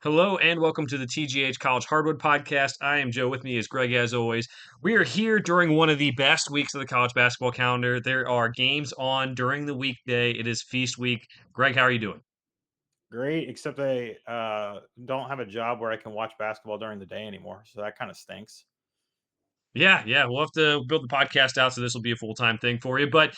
Hello and welcome to the TGH College Hardwood Podcast. I am Joe. With me is Greg, as always. We are here during one of the best weeks of the college basketball calendar. There are games on during the weekday. It is feast week. Greg, how are you doing? Great, except I don't have a job where I can watch basketball during the day anymore, so that kind of stinks. Yeah. We'll have to build the podcast out so this will be a full time thing for you. But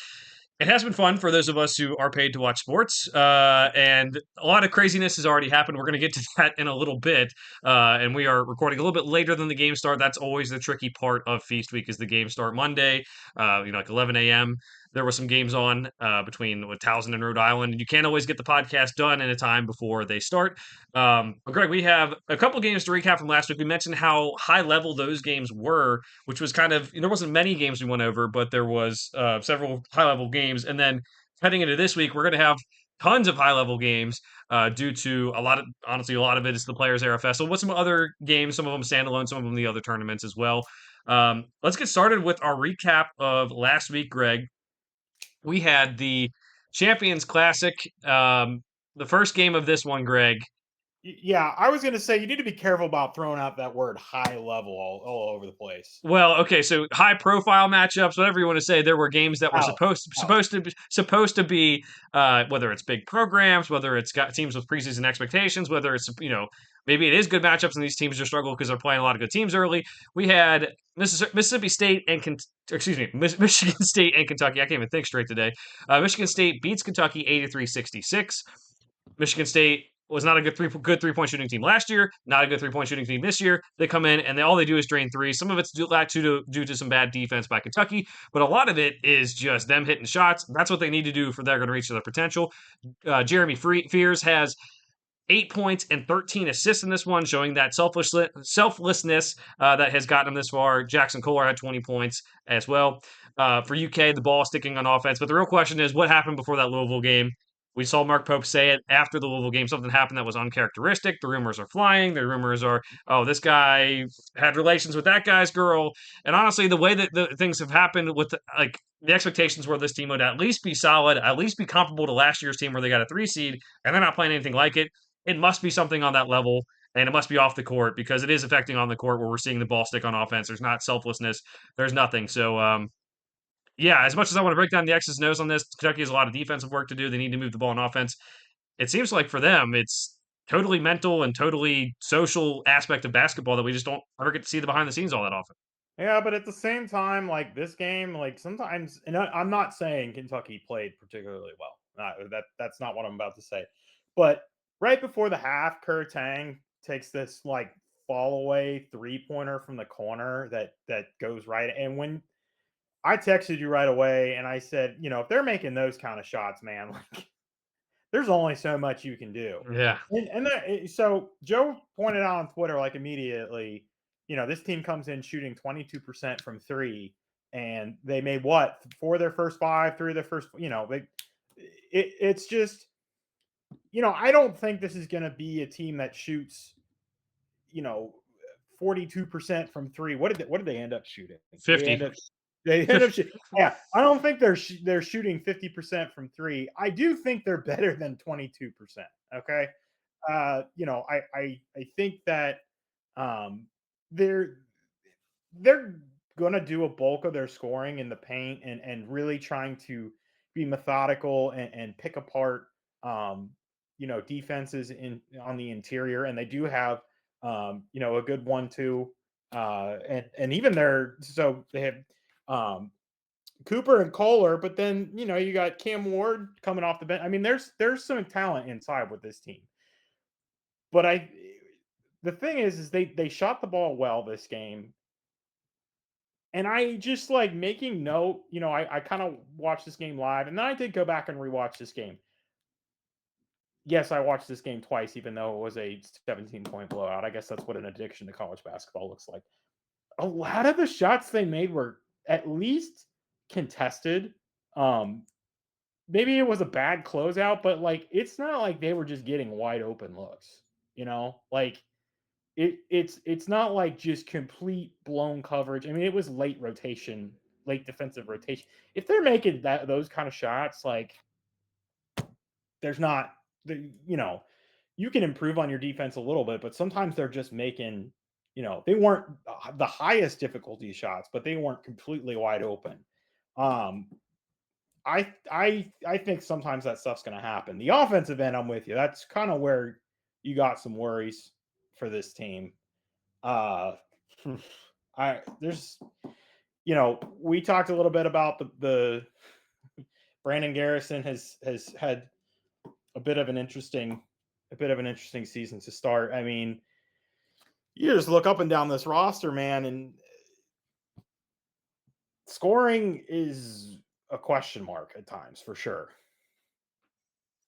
it has been fun for those of us who are paid to watch sports, and a lot of craziness has already happened. We're going to get to that in a little bit, and we are recording a little bit later than the game start. That's always the tricky part of Feast Week is the game start Monday, like 11 a.m. There were some games on between Towson and Rhode Island, and you can't always get the podcast done in a time before they start. But Greg, we have a couple games to recap from last week. We mentioned how high level those games were, which was kind of there wasn't many games we went over, but there was several high level games. And then heading into this week, we're going to have tons of high level games due to a lot of it is the Players Era Festival. What's some other games? Some of them standalone, some of them the other tournaments as well. Let's get started with our recap of last week, Greg. We had the Champions Classic. The first game of this one, Greg. Yeah, I was going to say you need to be careful about throwing out that word high level all over the place. Well, okay, so high profile matchups, whatever you want to say, there were games that were Out, out. supposed to be whether it's big programs, whether it's got teams with preseason expectations, whether it's maybe it is good matchups and these teams just struggle because they're playing a lot of good teams early. We had Mississippi State and Michigan State and Kentucky. I can't even think straight today. Michigan State beats Kentucky 83-66. Michigan State was not a good 3 point shooting team last year, not a good 3 point shooting team this year. They come in and all they do is drain threes. Some of it's due to some bad defense by Kentucky, but a lot of it is just them hitting shots. That's what they need to do for they're going to reach their potential. Jeremy Fears has 8 points and 13 assists in this one, showing that selflessness that has gotten him this far. Jackson Kohler had 20 points as well. For UK, the ball sticking on offense. But the real question is what happened before that Louisville game? We saw Mark Pope say it after the Louisville game. Something happened that was uncharacteristic. The rumors are flying. The rumors are, oh, this guy had relations with that guy's girl. And honestly, the way that the things have happened with the expectations were this team would at least be solid, at least be comparable to last year's team where they got a 3 seed, and they're not playing anything like it. It must be something on that level, and it must be off the court because it is affecting on the court where we're seeing the ball stick on offense. There's not selflessness. There's nothing. So, yeah, as much as I want to break down the X's and O's on this, Kentucky has a lot of defensive work to do. They need to move the ball on offense. It seems like for them, it's totally mental and totally social aspect of basketball that we just don't ever get to see the behind the scenes all that often. Yeah, but at the same time, like this game, like sometimes, and I'm not saying Kentucky played particularly well. That's not what I'm about to say. But right before the half, Kerr Tang takes this like fall away 3-pointer from the corner that goes right. And when I texted you right away and I said, if they're making those kind of shots, man, like there's only so much you can do. Yeah. So Joe pointed out on Twitter like immediately, this team comes in shooting 22% from three, and they made what for their first five, three of their first, it's just, I don't think this is going to be a team that shoots, you know, 42% from three. What did they end up shooting? They 50. end up they end up shooting. Yeah, I don't think they're shooting 50% from three. I do think they're better than 22%. Okay, I think that um, they're they're gonna do a bulk of their scoring in the paint and really trying to be methodical and pick apart defenses in on the interior, and they do have a good 1-2 and even they have um Cooper and Kohler, but then you got Cam Ward coming off the bench. I mean, there's some talent inside with this team. But the thing is they shot the ball well this game. And I just like making note, I kind of watched this game live and then I did go back and rewatch this game. Yes, I watched this game twice, even though it was a 17-point blowout. I guess that's what an addiction to college basketball looks like. A lot of the shots they made were at least contested. Um, Maybe it was a bad closeout, but like it's not like they were just getting wide open looks, like it's not like just complete blown coverage. I mean, it was late rotation, late defensive rotation. If they're making those kind of shots, like there's not the you can improve on your defense a little bit, but sometimes they're just making, they weren't the highest difficulty shots, but they weren't completely wide open. Um, I think sometimes that stuff's going to happen. The offensive end, I'm with you. That's kind of where you got some worries for this team. Uh, I there's we talked a little bit about the Brandon Garrison has had a bit of an interesting season to start. I mean, you just look up and down this roster, man, and scoring is a question mark at times for sure.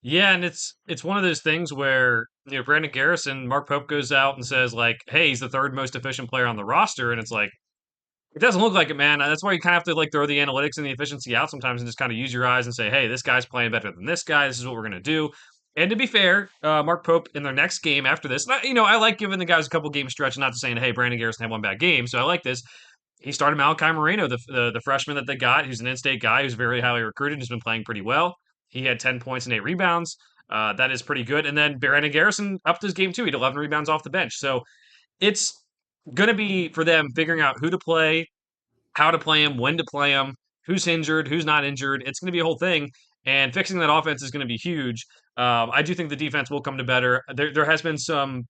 Yeah, and it's one of those things where Brandon Garrison, Mark Pope goes out and says like, "Hey, he's the third most efficient player on the roster," and it's like it doesn't look like it, man. That's why you kind of have to like throw the analytics and the efficiency out sometimes and just kind of use your eyes and say, "Hey, this guy's playing better than this guy. This is what we're gonna do." And to be fair, Mark Pope in their next game after this, I like giving the guys a couple game stretch, not to saying, "Hey, Brandon Garrison had one bad game," so I like this. He started Malachi Moreno, the freshman that they got, who's an in-state guy who's very highly recruited, who's been playing pretty well. He had 10 points and 8 rebounds. That is pretty good. And then Brandon Garrison upped his game too. He had 11 rebounds off the bench. So it's going to be for them figuring out who to play, how to play him, when to play him, who's injured, who's not injured. It's going to be a whole thing. And fixing that offense is going to be huge. I do think the defense will come to better. There has been some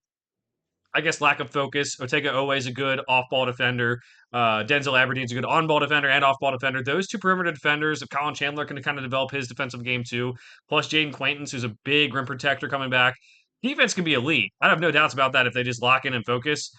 I guess lack of focus. Otega Owe is a good off-ball defender. Denzel Aberdeen's a good on-ball defender and off-ball defender. Those two perimeter defenders, if Colin Chandler can kind of develop his defensive game too, plus Jaden Quaintance, who's a big rim protector coming back, defense can be elite. I have no doubts about that if they just lock in and focus.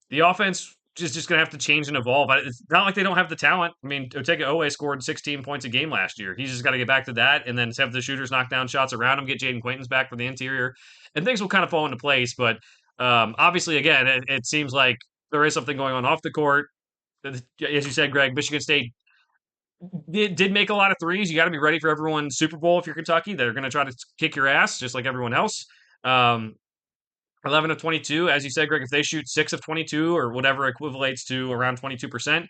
The offense is just going to have to change and evolve. It's not like they don't have the talent. I mean, Otega Owe scored 16 points a game last year. He's just got to get back to that and then have the shooters knock down shots around him, get Jaden Quaintance back for the interior, and things will kind of fall into place. But obviously, again, it seems like there is something going on off the court. As you said, Greg, Michigan State did make a lot of threes. You got to be ready for everyone's Super Bowl if you're Kentucky. They're going to try to kick your ass just like everyone else. Um, 11 of 22, as you said, Greg, if they shoot 6 of 22 or whatever equivalates to around 22%,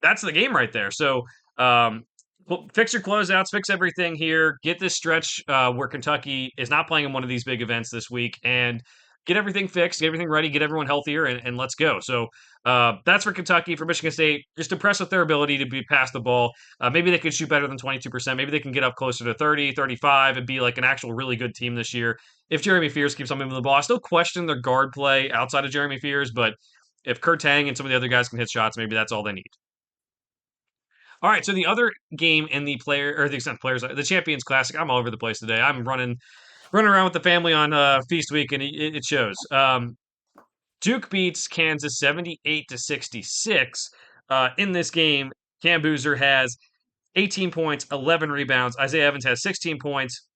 that's the game right there. So, um, fix your closeouts, fix everything here. Get this stretch where Kentucky is not playing in one of these big events this week, and get everything fixed, get everything ready, get everyone healthier, and let's go. So that's for Kentucky. For Michigan State, just impressed with their ability to be past the ball. Maybe they could shoot better than 22%. Maybe they can get up closer to 30, 35, and be like an actual really good team this year. If Jeremy Fears keeps on moving the ball, I still question their guard play outside of Jeremy Fears, but if Kurt Tang and some of the other guys can hit shots, maybe that's all they need. All right, so the other game in the player or the extent players, the Champions Classic. I'm all over the place today. I'm running around with the family on feast week, and it shows. Duke beats Kansas 78-66. In this game, Cam Boozer has 18 points, 11 rebounds. Isaiah Evans has 16 points.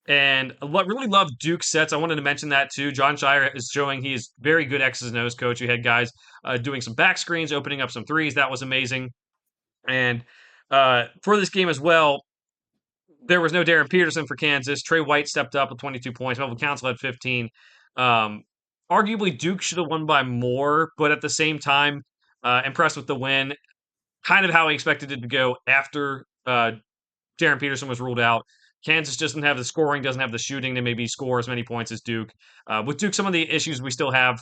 And really love Duke's sets. I wanted to mention that too. John Shire is showing he's very good X's and O's coach. We had guys doing some back screens, opening up some threes. That was amazing. And for this game as well, there was no Darren Peterson for Kansas. Trey White stepped up with 22 points. Melvin Council had 15. Um, Arguably, Duke should have won by more, but at the same time, impressed with the win. Kind of how I expected it to go after Darren Peterson was ruled out. Kansas doesn't have the scoring, doesn't have the shooting to maybe score as many points as Duke. With Duke, some of the issues we still have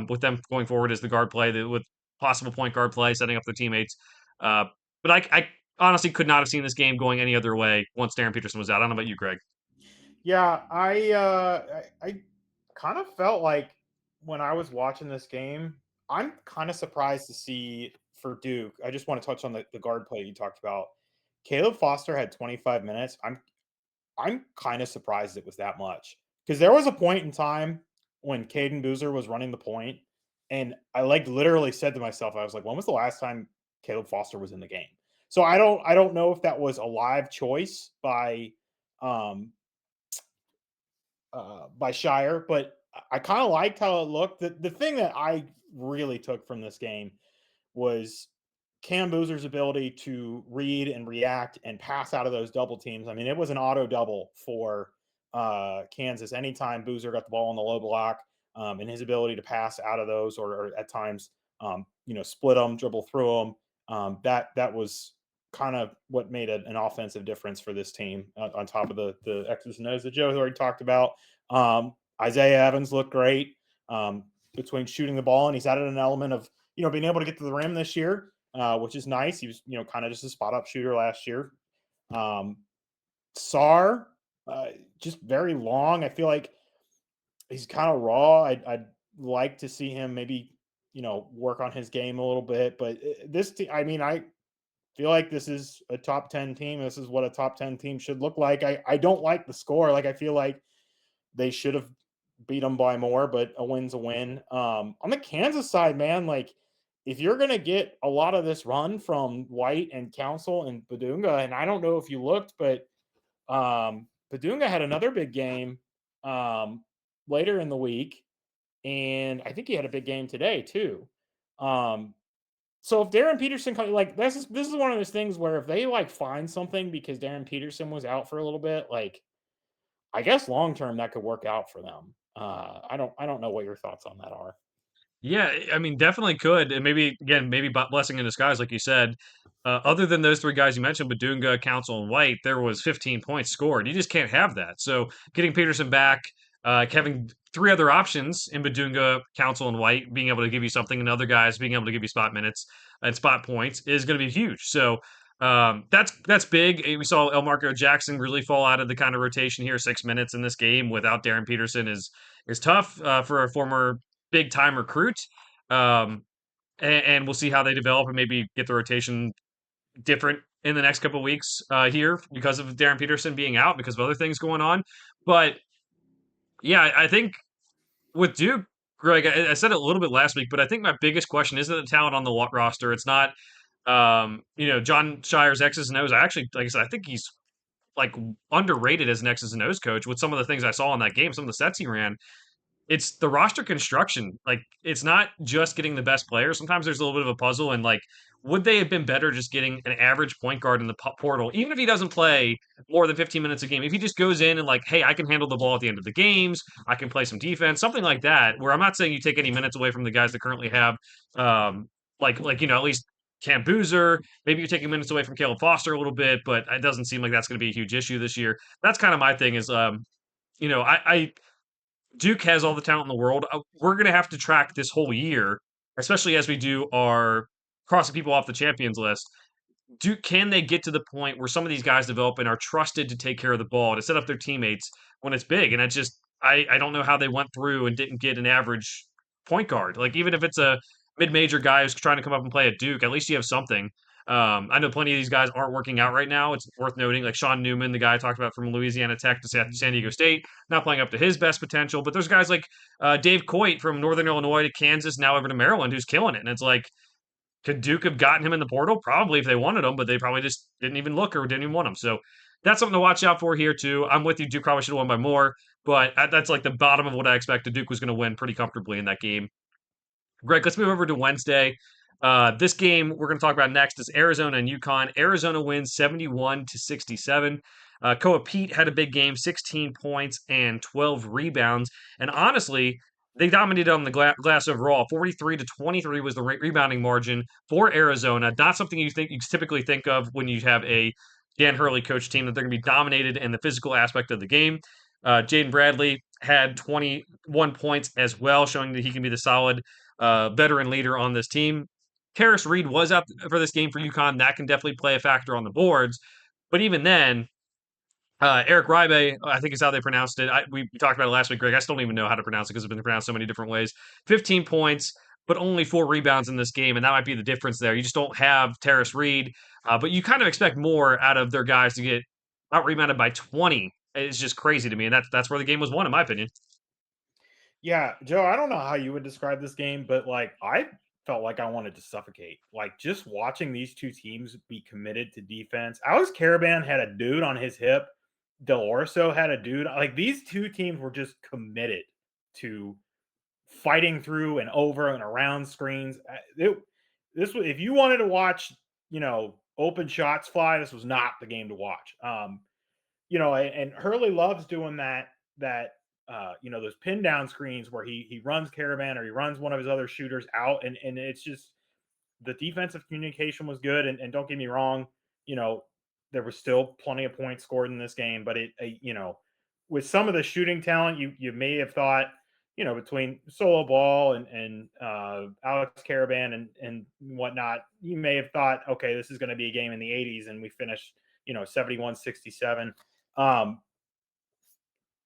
with them going forward is the guard play, with possible point guard play, setting up their teammates. But I honestly could not have seen this game going any other way once Darren Peterson was out. I don't know about you, Greg. Yeah, I kind of felt like when I was watching this game, I'm kind of surprised to see for Duke. I just want to touch on the guard play you talked about. Caleb Foster had 25 minutes. I'm kind of surprised it was that much because there was a point in time when Caden Boozer was running the point, and I like literally said to myself, I was like, when was the last time Caleb Foster was in the game? So I don't know if that was a live choice um by Shire, but I kind of liked how it looked. The thing that I really took from this game was Cam Boozer's ability to read and react and pass out of those double teams. I mean, it was an auto double for Kansas anytime Boozer got the ball on the low block, and his ability to pass out of those or at times, split them, dribble through them. That was kind of what made an offensive difference for this team on top of the X's and O's that Joe already talked about. Isaiah Evans looked great between shooting the ball, and he's added an element of being able to get to the rim this year, which is nice. He was kind of just a spot up shooter last year. Um, Sar, just very long. I feel like he's kind of raw. I'd like to see him maybe work on his game a little bit, but this team, I mean, I feel like this is a top 10 team. This is what a top 10 team should look like. I don't like the score. Like, I feel like they should have beat them by more, but a win's a win. On the Kansas side, man, like, if you're going to get a lot of this run from White and Council and Badunga, and I don't know if you looked, but Badunga had another big game um, later in the week, and I think he had a big game today too. Um, so if Darren Peterson like this is one of those things where if they like find something because Darren Peterson was out for a little bit, like I guess long term that could work out for them. I don't know what your thoughts on that are. Yeah, I mean, definitely could, and maybe again, maybe blessing in disguise, like you said. Other than those three guys you mentioned, Badunga, Council, and White, there was 15 points scored. You just can't have that. So getting Peterson back, having three other options in Badunga, Council, and White, being able to give you something, and other guys being able to give you spot minutes and spot points is going to be huge. So that's big. We saw Elmarco Jackson really fall out of the kind of rotation here. 6 minutes in this game without Darren Peterson is tough for a former big time recruit. Um, and we'll see how they develop and maybe get the rotation different in the next couple of weeks here because of Darren Peterson being out because of other things going on. But yeah, I think with Duke, Greg, I said it a little bit last week, but I think my biggest question isn't the talent on the roster. It's not, John Shire's X's and O's. I actually, like I said, I think he's like underrated as an X's and O's coach with some of the things I saw in that game, some of the sets he ran. It's the roster construction. Like, it's not just getting the best players. Sometimes there's a little bit of a puzzle. And, like, would they have been better just getting an average point guard in the portal, even if he doesn't play more than 15 minutes a game? If he just goes in and, like, hey, I can handle the ball at the end of the games, I can play some defense, something like that, where I'm not saying you take any minutes away from the guys that currently have, um, at least Cam Boozer. Maybe you're taking minutes away from Caleb Foster a little bit, but it doesn't seem like that's going to be a huge issue this year. That's kind of my thing is, I Duke has all the talent in the world. We're going to have to track this whole year, especially as we do our crossing people off the champions list. Can they get to the point where some of these guys develop and are trusted to take care of the ball to set up their teammates when it's big? And I don't know how they went through and didn't get an average point guard. Like, even if it's a mid-major guy who's trying to come up and play at Duke, at least you have something. I know plenty of these guys aren't working out right now. It's worth noting, like Sean Newman, the guy I talked about from Louisiana Tech to San Diego State, not playing up to his best potential. But there's guys like Dave Coit from Northern Illinois to Kansas, now over to Maryland, who's killing it. And it's like, could Duke have gotten him in the portal? Probably if they wanted him, but they probably just didn't even look or didn't even want him. So that's something to watch out for here too. I'm with you. Duke probably should have won by more, but that's like the bottom of what I expected. Duke was going to win pretty comfortably in that game. Greg, let's move over to Wednesday. This game we're going to talk about next is Arizona and UConn. Arizona wins 71-67. Koa Pete had a big game, 16 points and 12 rebounds. And honestly, they dominated on the glass overall. 43-23 was the rebounding margin for Arizona. Not something you typically think of when you have a Dan Hurley coach team, that they're going to be dominated in the physical aspect of the game. Jaden Bradley had 21 points as well, showing that he can be the solid veteran leader on this team. Karis Reed was up for this game for UConn. That can definitely play a factor on the boards. But even then, Eric Rybe, I think is how they pronounced it. We talked about it last week, Greg. I still don't even know how to pronounce it because it's been pronounced so many different ways. 15 points, but only 4 rebounds in this game, and that might be the difference there. You just don't have Terrace Reed, but you kind of expect more out of their guys to get out rebounded by 20. It's just crazy to me, and that's where the game was won, in my opinion. Yeah, Joe, I don't know how you would describe this game, but like I felt like I wanted to suffocate. Like just watching these two teams be committed to defense. Alex Caravan had a dude on his hip. Del Orso had a dude. Like these two teams were just committed to fighting through and over and around screens. This was if you wanted to watch, open shots fly, this was not the game to watch. And Hurley loves doing those pin down screens where he runs Caravan or he runs one of his other shooters out, and it's just the defensive communication was good. And don't get me wrong, there was still plenty of points scored in this game, but with some of the shooting talent, you may have thought, between Solo Ball and Alex Caravan and whatnot, you may have thought, okay, this is going to be a game in the 80s, and we finished, 71-67. Um,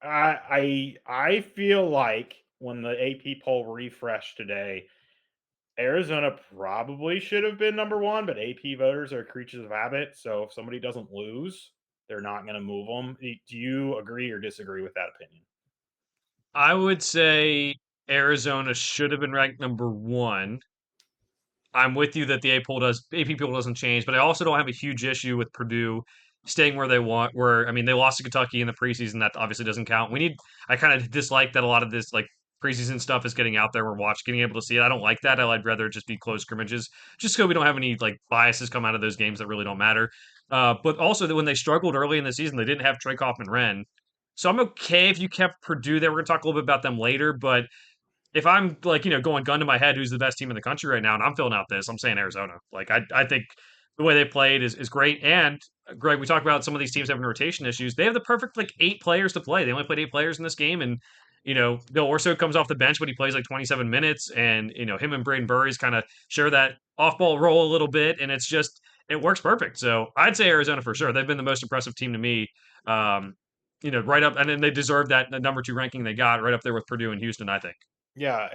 I feel like when the AP poll refreshed today, Arizona probably should have been number one, but AP voters are creatures of habit. So if somebody doesn't lose, they're not going to move them. Do you agree or disagree with that opinion? I would say Arizona should have been ranked number one. I'm with you that the AP poll doesn't change, but I also don't have a huge issue with Purdue staying where they want. Where I mean, they lost to Kentucky in the preseason. That obviously doesn't count. I kind of dislike that a lot of this like preseason stuff is getting out there. Getting able to see it. I don't like that. I'd rather it just be close scrimmages, just so we don't have any like biases come out of those games that really don't matter. But also that when they struggled early in the season, they didn't have Trey Kaufman Wren. So I'm okay if you kept Purdue there. We're gonna talk a little bit about them later, but if I'm like, going gun to my head, who's the best team in the country right now, and I'm filling out this, I'm saying Arizona. Like I think the way they played is great. And Greg, we talked about some of these teams having rotation issues. They have the perfect like 8 players to play. They only played 8 players in this game, and Bill Orso comes off the bench, but he plays like 27 minutes, and him and Braden Burries kind of share that off ball role a little bit, and it works perfect. So I'd say Arizona for sure. They've been the most impressive team to me. Um, right up, and then they deserve that the number 2 ranking they got right up there with Purdue and Houston. I think. Yeah,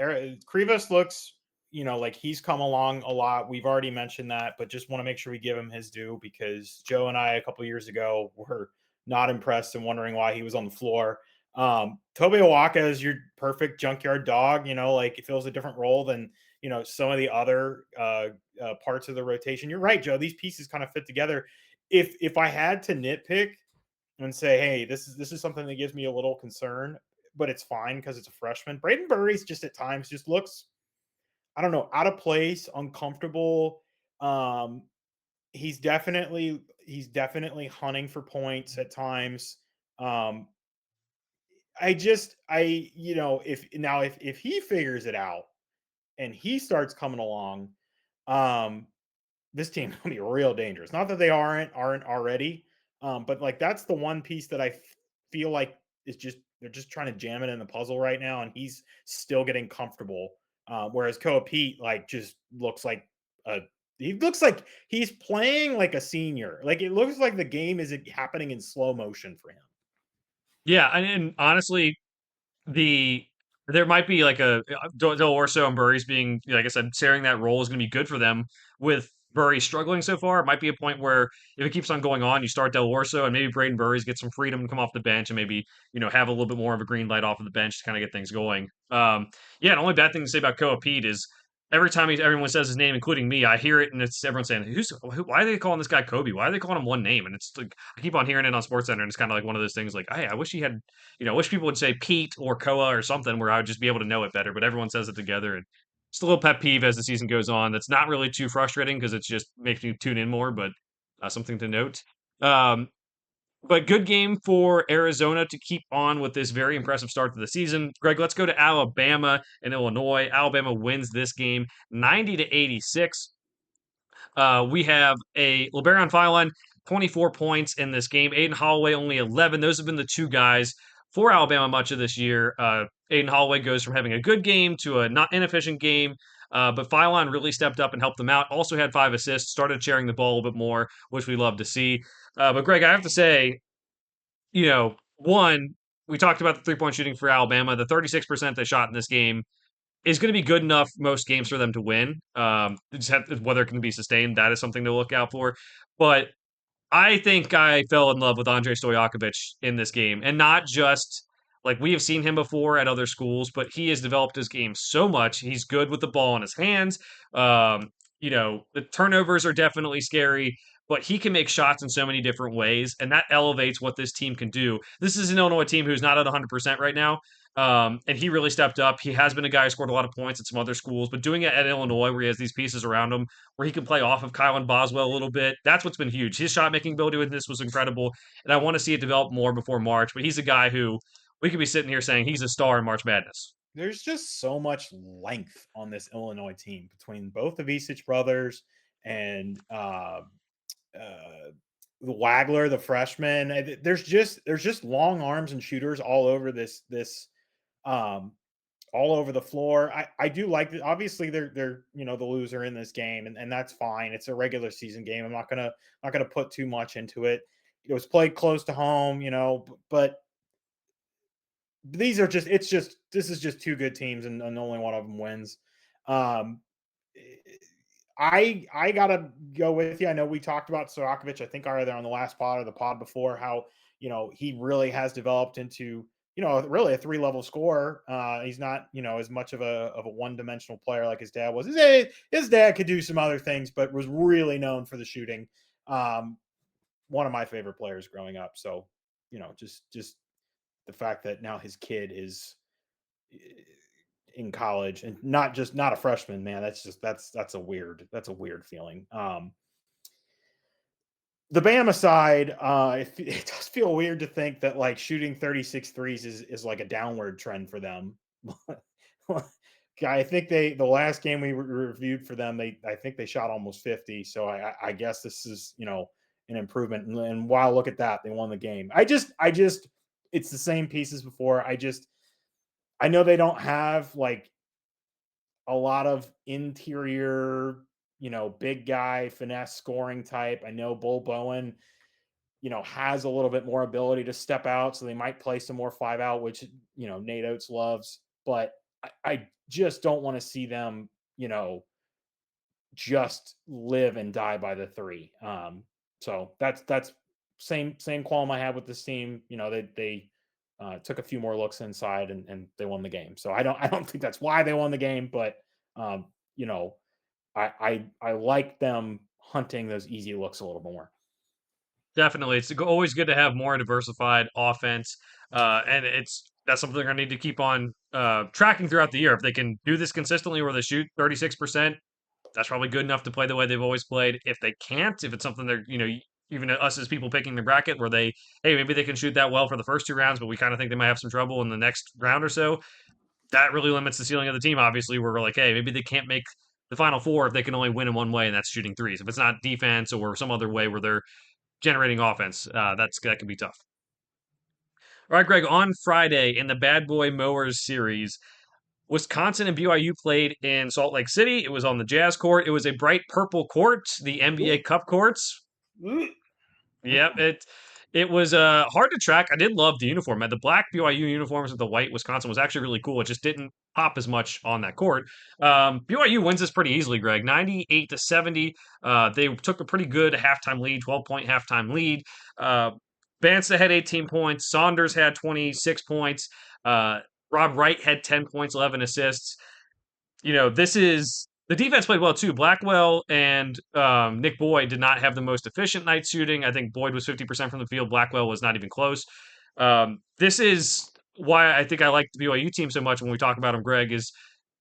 Krivas looks, like he's come along a lot. We've already mentioned that, but just want to make sure we give him his due because Joe and I a couple years ago were not impressed and wondering why he was on the floor. Toby Awaka is your perfect junkyard dog. Like it fills a different role than some of the other parts of the rotation. You're right, Joe. These pieces kind of fit together. If I had to nitpick and say, hey, this is something that gives me a little concern, but it's fine because it's a freshman. Braden Burries just at times just looks, I don't know, out of place, uncomfortable. Um, he's definitely hunting for points at times. Um, if he figures it out and he starts coming along, um, this team will be real dangerous. Not that they aren't already, but like that's the one piece that feel like is just they're just trying to jam it in the puzzle right now, and he's still getting comfortable. Whereas Koa Pete like just looks like a he looks like he's playing like a senior. Like it looks like the game is happening in slow motion for him. Yeah, and honestly, the there might be like Del Orso and Burry's being, like I said, sharing that role is going to be good for them. With Burry struggling so far, it might be a point where if it keeps on going on, you start Del Orso and maybe Braden Burry's get some freedom to come off the bench and maybe have a little bit more of a green light off of the bench to kind of get things going. Yeah, the only bad thing to say about Koa Pete is every time everyone says his name, including me, I hear it and it's everyone saying, why are they calling this guy Kobe? Why are they calling him one name? And it's like I keep on hearing it on SportsCenter, and it's kind of like one of those things like, hey, I wish he had I wish people would say Pete or Koa or something where I would just be able to know it better, but everyone says it together. And it's a little pet peeve as the season goes on. That's not really too frustrating because it just makes me tune in more, but something to note. Um, but good game for Arizona to keep on with this very impressive start to the season. Greg, let's go to Alabama and Illinois. Alabama wins this game 90-86. We have a LeBaron Philon, 24 points in this game. Aiden Holloway only 11. Those have been the two guys for Alabama much of this year. Aiden Holloway goes from having a good game to a not inefficient game. But Philon really stepped up and helped them out. Also had 5 assists, started sharing the ball a little bit more, which we love to see. But Greg, I have to say, one, we talked about the 3-point shooting for Alabama. The 36% they shot in this game is going to be good enough most games for them to win. Whether it can be sustained, that is something to look out for. But I think I fell in love with Andrei Stojakovic in this game, and not just like we have seen him before at other schools, but he has developed his game so much. He's good with the ball in his hands. The turnovers are definitely scary, but he can make shots in so many different ways, and that elevates what this team can do. This is an Illinois team who's not at 100% right now, and he really stepped up. He has been a guy who scored a lot of points at some other schools, but doing it at Illinois, where he has these pieces around him, where he can play off of Kylan Boswell a little bit, that's what's been huge. His shot making ability with this was incredible, and I want to see it develop more before March. But he's a guy who we could be sitting here saying he's a star in March Madness. There's just so much length on this Illinois team between both the Visich brothers and uh, the Wagler, the freshman. There's just long arms and shooters all over this um all over the floor. I do like that. Obviously, they're the loser in this game, and that's fine. It's a regular season game. I'm not gonna put too much into it. It was played close to home, but these are just it's just this is just two good teams, and only one of them wins. Um, I gotta go with you. I know we talked about Sorokovic. I think either on the last pod or the pod before how he really has developed into really a three-level scorer. He's not as much of a one-dimensional player like his dad was. His dad could do some other things, but was really known for the shooting. Um, One of my favorite players growing up. So just the fact that now his kid is eh, in college and not a freshman, man, that's a weird feeling. The Bama side, it does feel weird to think that like shooting 36 threes is like a downward trend for them. I think the last game we reviewed for them, I think they shot almost 50. So I guess this is an improvement. And wow, look at that, they won the game. I just it's the same pieces before. I know they don't have like a lot of interior, big guy finesse scoring type. I know Bull Bowen, has a little bit more ability to step out, so they might play some more five out, which Nate Oates loves. But I just don't want to see them, just live and die by the three. So that's same qualm I had with this team. They took a few more looks inside and they won the game. So I don't think that's why they won the game, but um, you know, I like them hunting those easy looks a little more. Definitely, it's always good to have more diversified offense, and that's something they're going to need to keep on tracking throughout the year. If they can do this consistently, where they shoot 36%, that's probably good enough to play the way they've always played. If they can't, if it's something they're even us as people picking the bracket where maybe they can shoot that well for the first two rounds, but we kind of think they might have some trouble in the next round or so. That really limits the ceiling of the team. Obviously, where we're like, hey, maybe they can't make the final four if they can only win in one way, and that's shooting threes. If it's not defense or some other way where they're generating offense. That can be tough. All right, Greg. On Friday in the Bad Boy Mowers series, Wisconsin and BYU played in Salt Lake City. It was on the Jazz court. It was a bright purple court, the NBA Cup courts. Yep, it was hard to track. I did love the uniform. The black BYU uniforms with the white Wisconsin was actually really cool. It just didn't pop as much on that court. BYU wins this pretty easily, Greg. 98-70. They took a pretty good halftime lead, 12-point halftime lead. Bansta had 18 points. Saunders had 26 points. Rob Wright had 10 points, 11 assists. This is the defense played well too. Blackwell and Nick Boyd did not have the most efficient night shooting. I think Boyd was 50% from the field. Blackwell was not even close. This is why I think I like the BYU team so much when we talk about them, Greg, is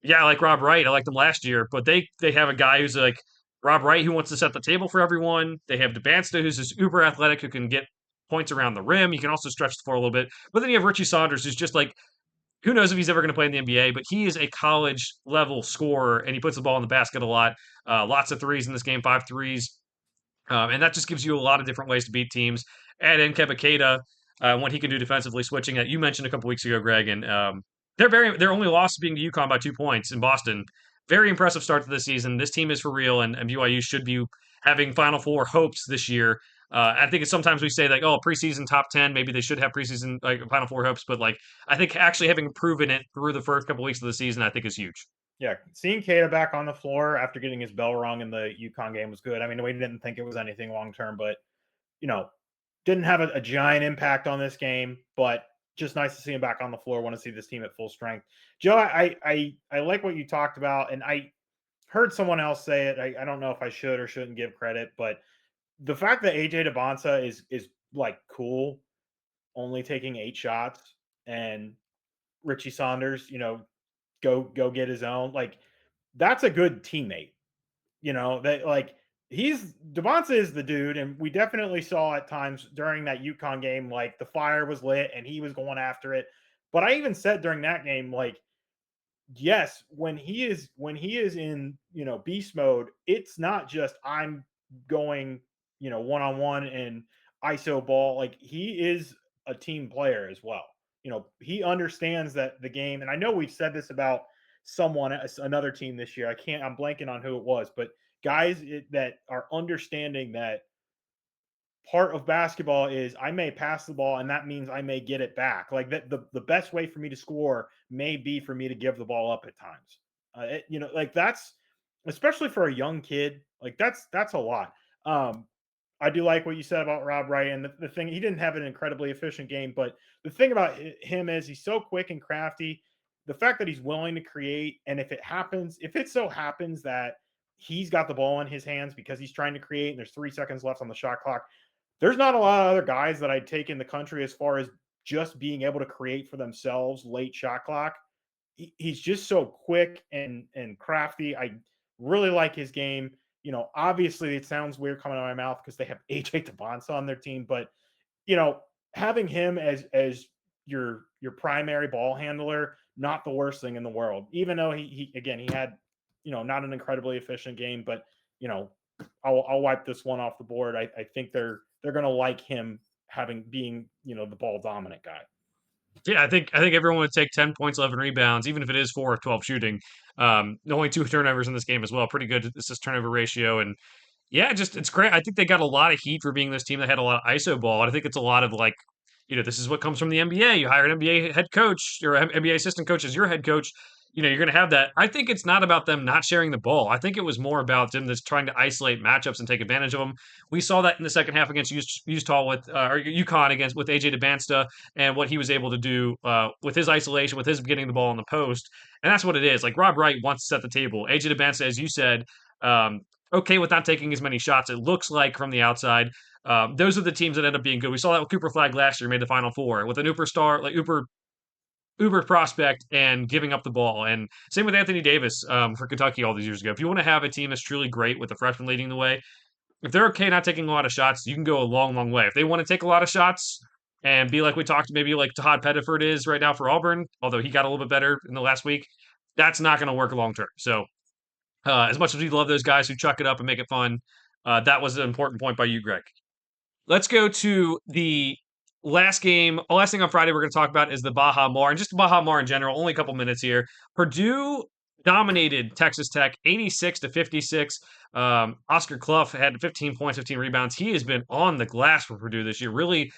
yeah, I like Rob Wright. I liked him last year, but they have a guy who's like Rob Wright who wants to set the table for everyone. They have DeBansta who's this uber athletic who can get points around the rim. He can also stretch the floor a little bit. But then you have Richie Saunders who's just like who knows if he's ever going to play in the NBA, but he is a college level scorer and he puts the ball in the basket a lot. Lots of threes in this game, 5 threes. And that just gives you a lot of different ways to beat teams. Add in Kebakeda, what he can do defensively, switching that you mentioned a couple weeks ago, Greg. And their only loss being to UConn by 2 points in Boston. Very impressive start to the season. This team is for real, and BYU should be having Final Four hopes this year. I think it's sometimes we say like, oh, preseason top 10, maybe they should have preseason like Final Four hopes, but like I think actually having proven it through the first couple weeks of the season, I think is huge. Yeah, seeing Kada back on the floor after getting his bell rung in the UConn game was good. I mean, we didn't think it was anything long term, but you know, didn't have a giant impact on this game, but just nice to see him back on the floor. Want to see this team at full strength. Joe, I like what you talked about, and I heard someone else say it. I don't know if I should or shouldn't give credit, but the fact that AJ DeBonsa is like cool, only taking 8 shots, and Richie Saunders, go get his own. Like that's a good teammate. That like he's Devonta is the dude, and we definitely saw at times during that UConn game, like the fire was lit and he was going after it. But I even said during that game, like, yes, when he is in beast mode, it's not just I'm going, one on one and ISO ball. Like he is a team player as well. He understands that the game, and I know we've said this about another team this year. I'm blanking on who it was, but guys that are understanding that part of basketball is I may pass the ball and that means I may get it back. Like that, the best way for me to score may be for me to give the ball up at times. Like that's especially for a young kid. Like that's a lot. Um, I do like what you said about Rob Wright, and the thing he didn't have an incredibly efficient game, but the thing about him is he's so quick and crafty. The fact that he's willing to create, and if it so happens that he's got the ball in his hands because he's trying to create, and there's 3 seconds left on the shot clock, there's not a lot of other guys that I'd take in the country as far as just being able to create for themselves late shot clock. He's just so quick and crafty. I really like his game. Obviously it sounds weird coming out of my mouth because they have AJ Debonsa on their team, but having him as your primary ball handler, not the worst thing in the world. Even though he again he had not an incredibly efficient game, but you know I'll wipe this one off the board. I think they're gonna like him being the ball dominant guy. Yeah, I think everyone would take 10 points, 11 rebounds, even if it is 4 of 12 shooting. Only 2 turnovers in this game as well. Pretty good assist turnover ratio. And yeah, just it's great. I think they got a lot of heat for being this team that had a lot of ISO ball. And I think it's a lot of like, this is what comes from the NBA. You hire an NBA head coach or NBA assistant coach as your head coach. You're going to have that. I think it's not about them not sharing the ball. I think it was more about them just trying to isolate matchups and take advantage of them. We saw that in the second half against Utah or UConn against with AJ Debonsa and what he was able to do with his isolation, with his getting the ball in the post. And that's what it is. Like Rob Wright wants to set the table. AJ Debonsa, as you said, okay with not taking as many shots. It looks like from the outside. Those are the teams that end up being good. We saw that with Cooper Flag last year, made the Final Four with an Uber star like Uber prospect and giving up the ball. And same with Anthony Davis for Kentucky all these years ago. If you want to have a team that's truly great with the freshman leading the way, if they're okay not taking a lot of shots, you can go a long, long way. If they want to take a lot of shots and be like we talked, maybe like Todd Pettiford is right now for Auburn, although he got a little bit better in the last week, that's not going to work long term. So as much as we love those guys who chuck it up and make it fun, that was an important point by you, Greg. Let's go to the last game. The last thing on Friday we're going to talk about is the Baja Mar, and just Baja Mar in general. Only a couple minutes here. Purdue dominated Texas Tech 86-56. Oscar Clough had 15 points, 15 rebounds. He has been on the glass for Purdue this year, really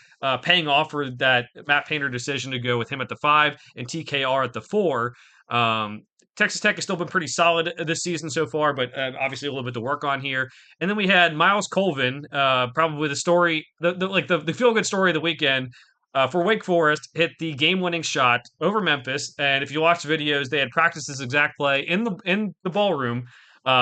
paying off for that Matt Painter decision to go with him at the 5 and TKR at the 4. Texas Tech has still been pretty solid this season so far, but obviously a little bit to work on here. And then we had Miles Colvin, probably the story, the feel good story of the weekend for Wake Forest, hit the game winning shot over Memphis. And if you watch the videos, they had practiced this exact play in the ballroom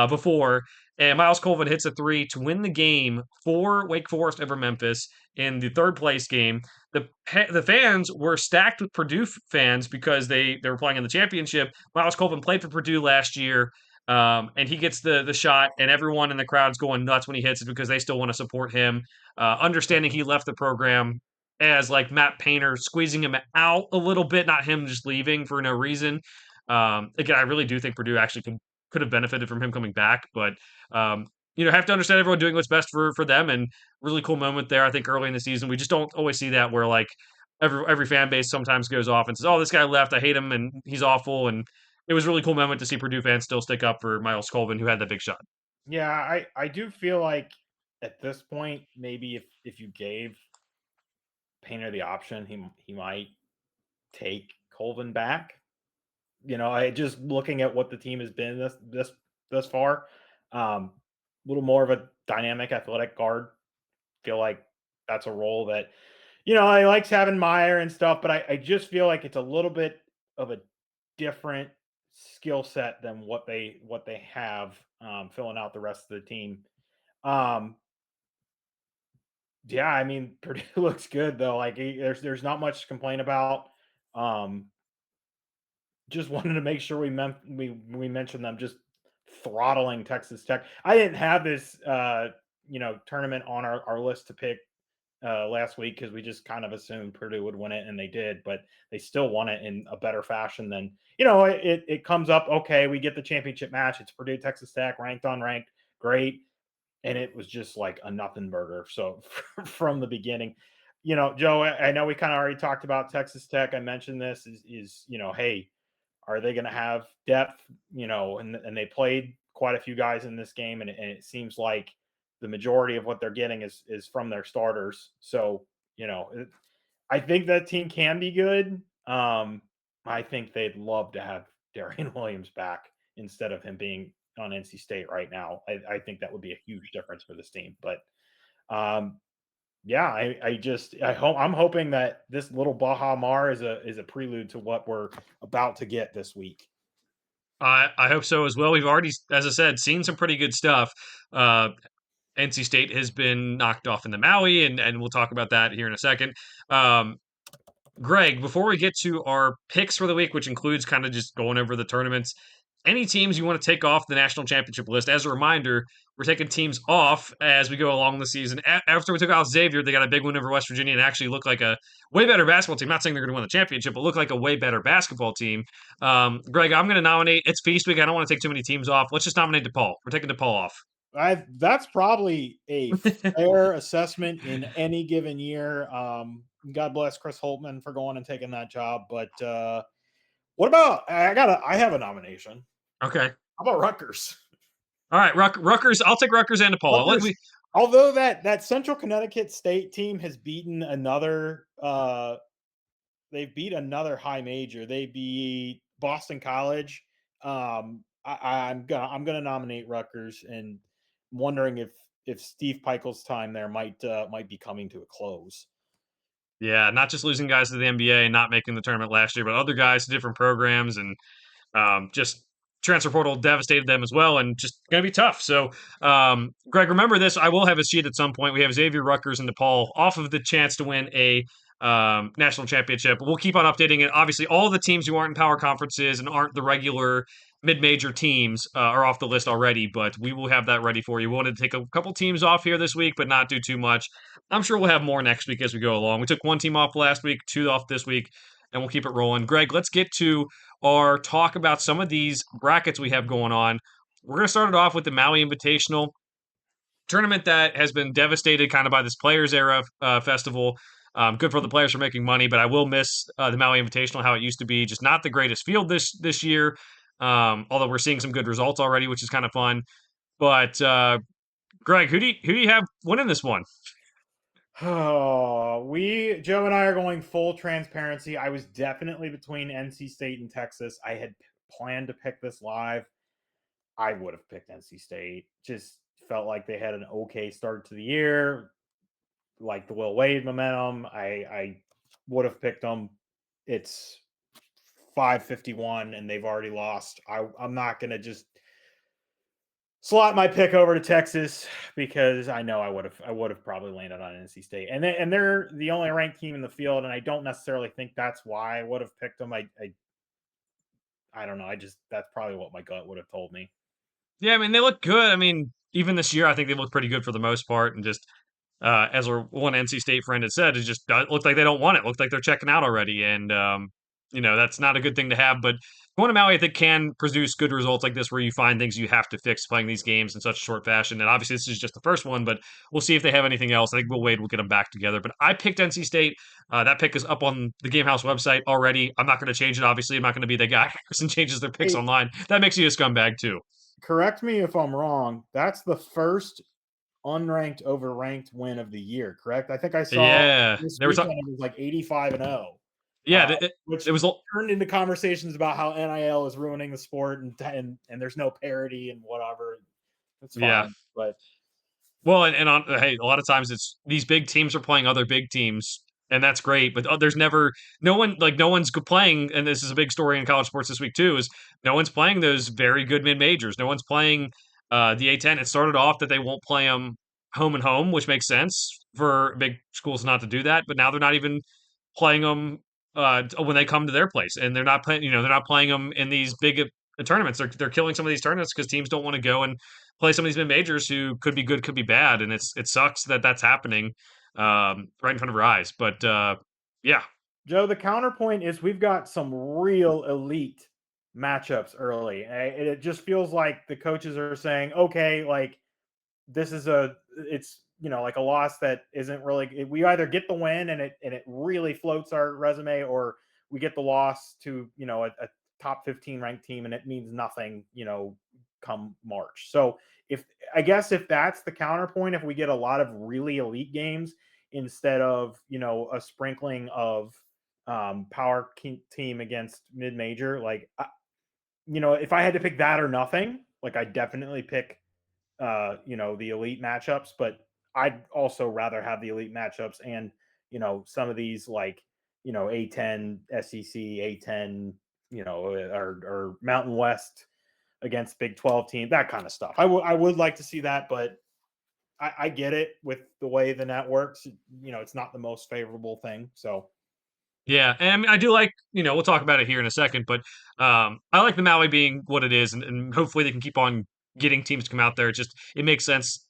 before. And Miles Colvin hits a 3 to win the game for Wake Forest over Memphis in the third place game. The fans were stacked with Purdue fans because they were playing in the championship. Miles Colvin played for Purdue last year, and he gets the shot, and everyone in the crowd's going nuts when he hits it because they still want to support him. Understanding he left the program as like Matt Painter squeezing him out a little bit, not him just leaving for no reason. Again, I really do think Purdue actually could have benefited from him coming back, but have to understand everyone doing what's best for them. And really cool moment there. I think early in the season, we just don't always see that where like every fan base sometimes goes off and says, "Oh, this guy left. I hate him, and he's awful." And it was a really cool moment to see Purdue fans still stick up for Miles Colvin, who had that big shot. Yeah, I do feel like at this point, maybe if you gave Painter the option, he might take Colvin back. I just looking at what the team has been this far, a little more of a dynamic athletic guard. Feel like that's a role that I likes having Meyer and stuff, but I just feel like it's a little bit of a different skill set than what they have filling out the rest of the team. Yeah, I mean Purdue looks good though. Like there's not much to complain about. Um, just wanted to make sure we mentioned them just throttling Texas Tech. I didn't have this tournament on our list to pick last week because we just kind of assumed Purdue would win it, and they did, but they still won it in a better fashion than it comes up. Okay, we get the championship match. It's Purdue Texas Tech, ranked on ranked, great. and it was just like a nothing burger. So from the beginning, Joe, I know we kind of already talked about Texas Tech. I mentioned this is hey, are they going to have depth? And they played quite a few guys in this game, and it seems like the majority of what they're getting is from their starters. So I think that team can be good. I think they'd love to have Darian Williams back instead of him being on NC State right now. I think that would be a huge difference for this team. But um, yeah, I'm hoping that this little Baja Mar is a prelude to what we're about to get this week. I hope so as well. We've already, as I said, seen some pretty good stuff. NC State has been knocked off in the Maui, and we'll talk about that here in a second. Um, Greg, before we get to our picks for the week, which includes kind of just going over the tournaments, any teams you want to take off the national championship list? As a reminder, we're taking teams off as we go along the season. After we took out Xavier, they got a big win over West Virginia and actually looked like a way better basketball team. Not saying they're going to win the championship, but look like a way better basketball team. Greg, I'm going to nominate. It's Feast Week. I don't want to take too many teams off. Let's just nominate DePaul. We're taking DePaul off. That's probably a fair assessment in any given year. God bless Chris Holtman for going and taking that job. But what about I have a nomination. Okay. How about Rutgers? All right, Rutgers. I'll take Rutgers and DePaul. Rutgers, although that Central Connecticut State team has beaten another, they beat another high major. They beat Boston College. I'm gonna nominate Rutgers, and wondering if Steve Pikiell's time there might be coming to a close. Yeah, not just losing guys to the NBA and not making the tournament last year, but other guys to different programs and just transfer portal devastated them as well, and just going to be tough. So, Greg, remember this. I will have a sheet at some point. We have Xavier, Rutgers, and DePaul off of the chance to win a national championship. We'll keep on updating it. Obviously, all the teams who aren't in power conferences and aren't the regular mid-major teams are off the list already, but we will have that ready for you. We wanted to take a couple teams off here this week, but not do too much. I'm sure we'll have more next week as we go along. We took one team off last week, two off this week, and we'll keep it rolling. Greg, let's get to our talk about some of these brackets we have going on. We're going to start it off with the Maui Invitational tournament that has been devastated kind of by this Players Era festival. Good for the players for making money, but I will miss the Maui Invitational, how it used to be. Just not the greatest field this year, although we're seeing some good results already, which is kind of fun. But Greg, who do you have winning this one? Oh, Joe and I are going full transparency. I was definitely between NC State and Texas. I had planned to pick this live. I would have picked NC State. Just felt like they had an okay start to the year, like the Will Wade momentum. I would have picked them. It's 5:51 and they've already lost. I'm not gonna just slot my pick over to Texas because I know I would have probably landed on NC State, and they're the only ranked team in the field, and I don't necessarily think that's why I would have picked them. I don't know. That's probably what my gut would have told me. Yeah, I mean they look good. I mean even this year, I think they look pretty good for the most part, and just as our one NC State friend had said, it just looked like they don't want it. Looked like they're checking out already, and that's not a good thing to have. But going to Maui, I think, can produce good results like this, where you find things you have to fix playing these games in such a short fashion. And obviously, this is just the first one, but we'll see if they have anything else. I think Will Wade will get them back together. But I picked NC State. That pick is up on the Game House website already. I'm not going to change it. Obviously, I'm not going to be the guy who changes their picks online. That makes you a scumbag too. Correct me if I'm wrong. That's the first unranked over ranked win of the year, correct? I think I saw Yeah, this there was. weekend it was like 85-0. Yeah, Which it was. turned into conversations about how NIL is ruining the sport and there's no parity and whatever. It's fine, Yeah. but Well, and on hey, a lot of times it's these big teams are playing other big teams, and that's great. But there's never no one's playing, and this is a big story in college sports this week too. Is no one's playing those very good mid majors. No one's playing the A10. It started off that they won't play them home and home, which makes sense for big schools not to do that. But now they're not even playing them when they come to their place, and they're not playing. They're not playing them in these big tournaments. They're killing some of these tournaments because teams don't want to go and play some of these mid majors who could be good, could be bad, and it sucks that that's happening right in front of our eyes. But yeah, Joe, the counterpoint is we've got some real elite matchups early. It just feels like the coaches are saying, okay, like this is a it's like a loss that isn't really, we either get the win and it really floats our resume, or we get the loss to a top 15 ranked team and it means nothing come March. So if I guess if that's the counterpoint, if we get a lot of really elite games instead of a sprinkling of team against mid-major, like if I had to pick that or nothing, like I definitely pick the elite matchups, but I'd also rather have the elite matchups and, some of these like, A10 SEC, A10, or Mountain West against Big 12 team, that kind of stuff. I would like to see that, but I get it with the way the net works. It's not the most favorable thing. So Yeah, and I mean, I do like, we'll talk about it here in a second, but I like the Maui being what it is, and hopefully they can keep on getting teams to come out there. It makes sense.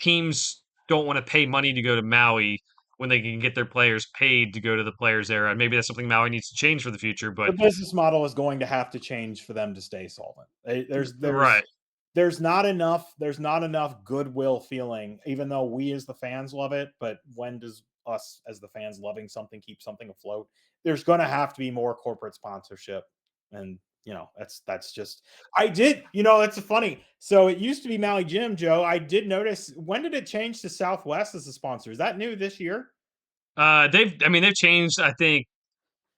Teams don't want to pay money to go to Maui when they can get their players paid to go to the players era, and maybe that's something Maui needs to change for the future. the But business model is going to have to change for them to stay solvent. There's right, there's there's not enough goodwill feeling, even though we as the fans love it. But when does us as the fans loving something keep something afloat? There's going to have to be more corporate sponsorship, and that's just. I did, it's funny. So it used to be Maui Jim, Joe. I did notice. When did it change to Southwest as a sponsor? Is that new this year? they've changed, I think,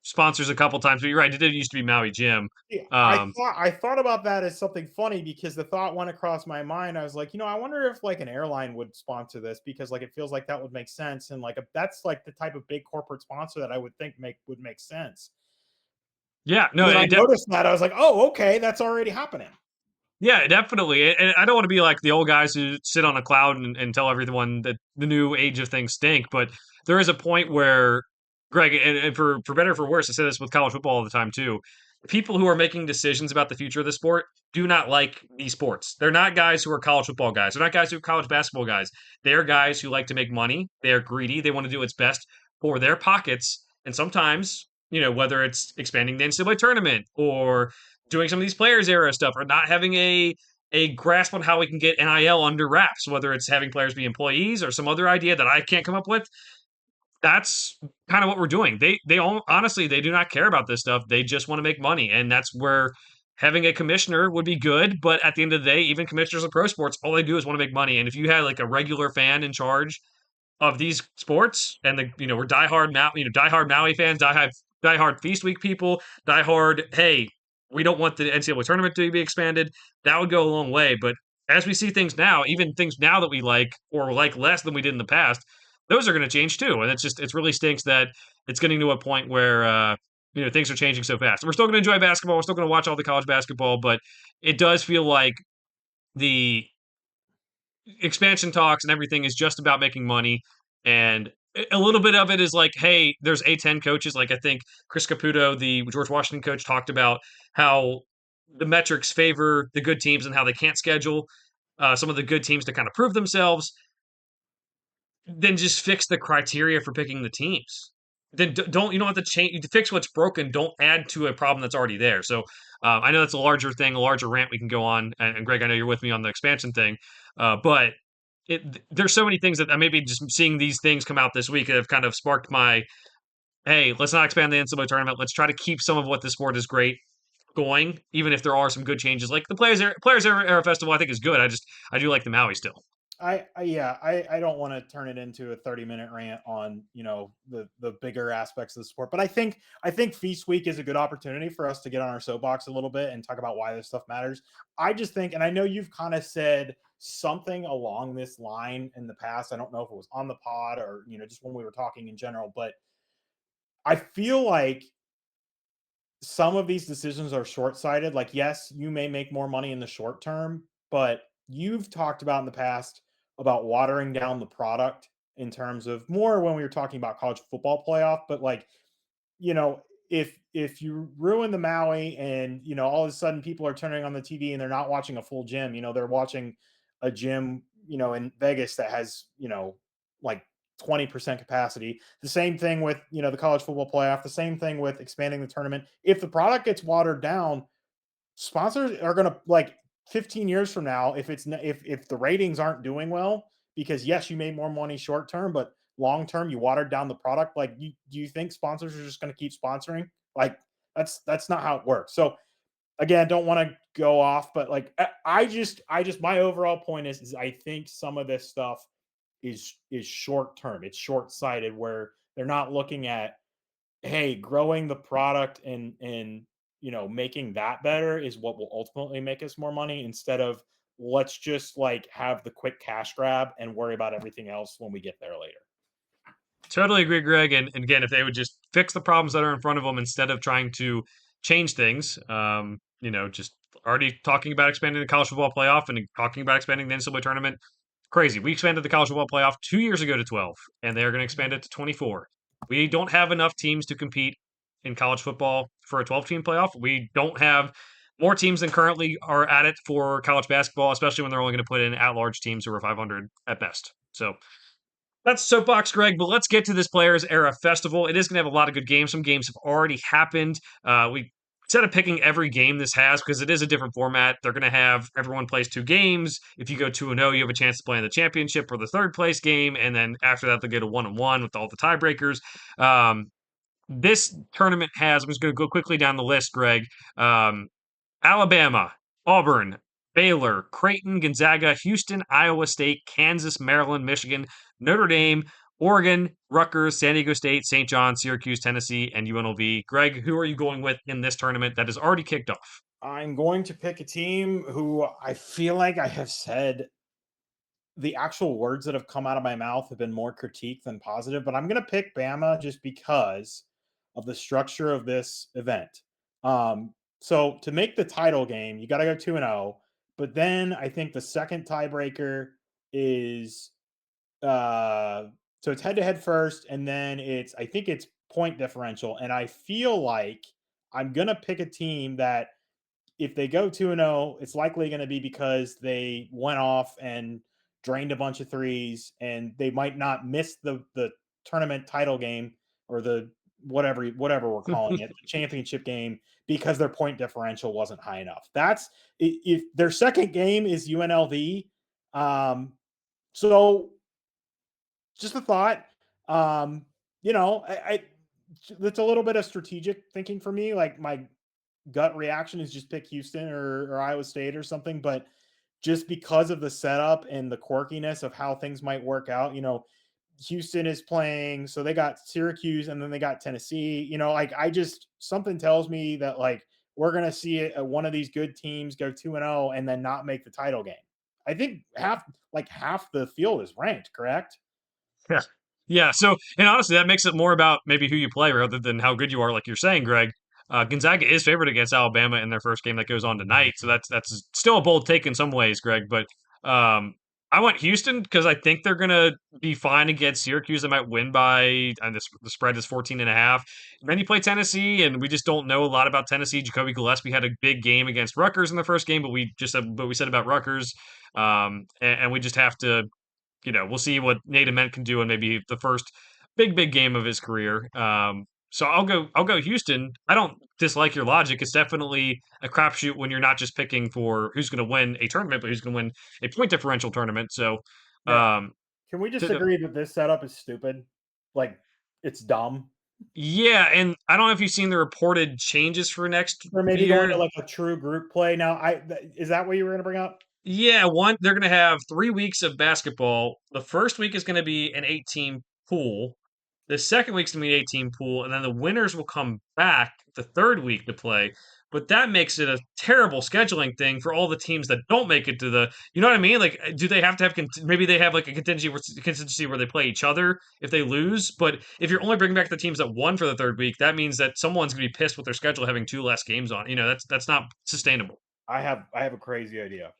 sponsors a couple times, but you're right. It did used to be Maui Jim. Yeah, I Um, thought I thought about that as something funny because the thought went across my mind. I was like, I wonder if like an airline would sponsor this because like it feels like that would make sense, and like that's like the type of big corporate sponsor that I would think would make sense. yeah, no, When I it noticed that, I was like, oh, okay, that's already happening. Yeah, definitely. And I don't want to be like the old guys who sit on a cloud and tell everyone that the new age of things stink, but there is a point where, Greg, and for better or for worse, I say this with college football all the time too. People who are making decisions about the future of the sport do not like these sports. They're not guys who are college football guys. They're not guys who are college basketball guys. They're guys who like to make money. They're greedy. They want to do what's best for their pockets. And sometimes, whether it's expanding the NCAA tournament or doing some of these players era stuff or not having a grasp on how we can get NIL under wraps, whether it's having players be employees or some other idea that I can't come up with. That's kind of what we're doing. They all, honestly, they do not care about this stuff. They just want to make money, and that's where having a commissioner would be good. But at the end of the day, even commissioners of pro sports, all they do is want to make money. And if you had like a regular fan in charge of these sports, and we're diehard Maui fans, diehard Feast Week people, diehard. Hey, we don't want the NCAA tournament to be expanded. That would go a long way. But as we see things now, even things now that we like or like less than we did in the past, those are going to change too. And it really stinks that it's getting to a point where things are changing so fast. We're still going to enjoy basketball. We're still going to watch all the college basketball, but it does feel like the expansion talks and everything is just about making money. And a little bit of it is like, hey, there's A10 coaches. Like I think Chris Caputo, the George Washington coach, talked about how the metrics favor the good teams and how they can't schedule some of the good teams to kind of prove themselves. Then just fix the criteria for picking the teams. Then don't you don't have to change to fix what's broken. Don't add to a problem that's already there. So I know that's a larger thing, a larger rant we can go on. And Greg, I know you're with me on the expansion thing, but there's so many things that maybe just seeing these things come out this week that have kind of sparked my hey, let's not expand the NCAA tournament. Let's try to keep some of what the sport is great going, even if there are some good changes. Like the Players Era Festival, I think is good. I do like the Maui still. I don't want to turn it into a 30-minute rant on the bigger aspects of the sport, but I think Feast Week is a good opportunity for us to get on our soapbox a little bit and talk about why this stuff matters. I just think, and I know you've kind of said something along this line in the past. I don't know if it was on the pod or just when we were talking in general, but I feel like some of these decisions are short-sighted. Like, yes, you may make more money in the short term, but you've talked about in the past about watering down the product in terms of more when we were talking about college football playoff. But like, if you ruin the Maui and all of a sudden people are turning on the TV and they're not watching a full gym, they're watching a gym, in Vegas that has, like 20% capacity. The same thing with, the college football playoff, the same thing with expanding the tournament. If the product gets watered down, sponsors are going to like 15 years from now, if the ratings aren't doing well, because yes, you made more money short term, but long term you watered down the product. Like, do you think sponsors are just going to keep sponsoring? Like, that's not how it works. So again, don't want to go off, but like I just my overall point is I think some of this stuff is short term. It's short sighted where they're not looking at, hey, growing the product and making that better is what will ultimately make us more money, instead of let's just like have the quick cash grab and worry about everything else when we get there later. Totally agree, Greg. And again, if they would just fix the problems that are in front of them instead of trying to change things, just already talking about expanding the college football playoff and talking about expanding the NCAA tournament. Crazy. We expanded the college football playoff 2 years ago to 12, and they're going to expand it to 24. We don't have enough teams to compete in college football for a 12-team playoff. We don't have more teams than currently are at it for college basketball, especially when they're only going to put in at-large teams who are 500 at best. So that's soapbox, Greg. But let's get to this Players Era Festival. It is going to have a lot of good games. Some games have already happened. We instead of picking every game this has, because it is a different format, they're going to have everyone plays 2 games. If you go 2-0, you have a chance to play in the championship or the third place game, and then after that, they'll get a 1-1 with all the tiebreakers. This tournament has. I'm just going to go quickly down the list, Greg. Um, Alabama, Auburn, Baylor, Creighton, Gonzaga, Houston, Iowa State, Kansas, Maryland, Michigan, Notre Dame, Oregon, Rutgers, San Diego State, St. John, Syracuse, Tennessee, and UNLV. Greg, who are you going with in this tournament that has already kicked off? I'm going to pick a team who I feel like I have said the actual words that have come out of my mouth have been more critique than positive, but I'm going to pick Bama just because of the structure of this event. So to make the title game, you got to go 2-0, but then I think the second tiebreaker is so it's head to head first, and then I think it's point differential, and I feel like I'm going to pick a team that if they go 2-0, it's likely going to be because they went off and drained a bunch of threes, and they might not miss the tournament title game, or the whatever we're calling it, the championship game, because their point differential wasn't high enough. That's if their second game is UNLV. So just a thought. Um, I It's a little bit of strategic thinking for me. Like, my gut reaction is just pick Houston or Iowa State or something, but just because of the setup and the quirkiness of how things might work out, Houston is playing, so they got Syracuse and then they got Tennessee. Like, I just something tells me that like we're gonna see one of these good teams go 2-0 and then not make the title game. I think half the field is ranked, correct? Yeah. Yeah. So, and honestly, that makes it more about maybe who you play rather than how good you are, like you're saying, Greg. Gonzaga is favored against Alabama in their first game that goes on tonight, so that's still a bold take in some ways, Greg. But I want Houston because I think they're gonna be fine against Syracuse. They might win by, and the spread is 14.5. And then you play Tennessee, and we just don't know a lot about Tennessee. Jacoby Gillespie had a big game against Rutgers in the first game, but we said about Rutgers, and we just have to we'll see what Nate Ament can do in maybe the first big game of his career. So I'll go Houston. I don't dislike your logic. It's definitely a crapshoot when you're not just picking for who's going to win a tournament, but who's going to win a point differential tournament. So, Yeah. um, Can we just to the, agree that this setup is stupid? Like, it's dumb. yeah, and I don't know if you've seen the reported changes for next Or maybe going to year. like a true group play. Now, is that what you were going to bring up? Yeah, they're going to have 3 weeks of basketball. The first week is going to be an 18 pool. The second week's going to be an 18 pool, and then the winners will come back the third week to play. But that makes it a terrible scheduling thing for all the teams that don't make it to the. You know what I mean? Like, do they have to have maybe they have like a contingency where they play each other if they lose? But if you're only bringing back the teams that won for the third week, that means that someone's going to be pissed with their schedule having 2 less games on. That's not sustainable. I have a crazy idea.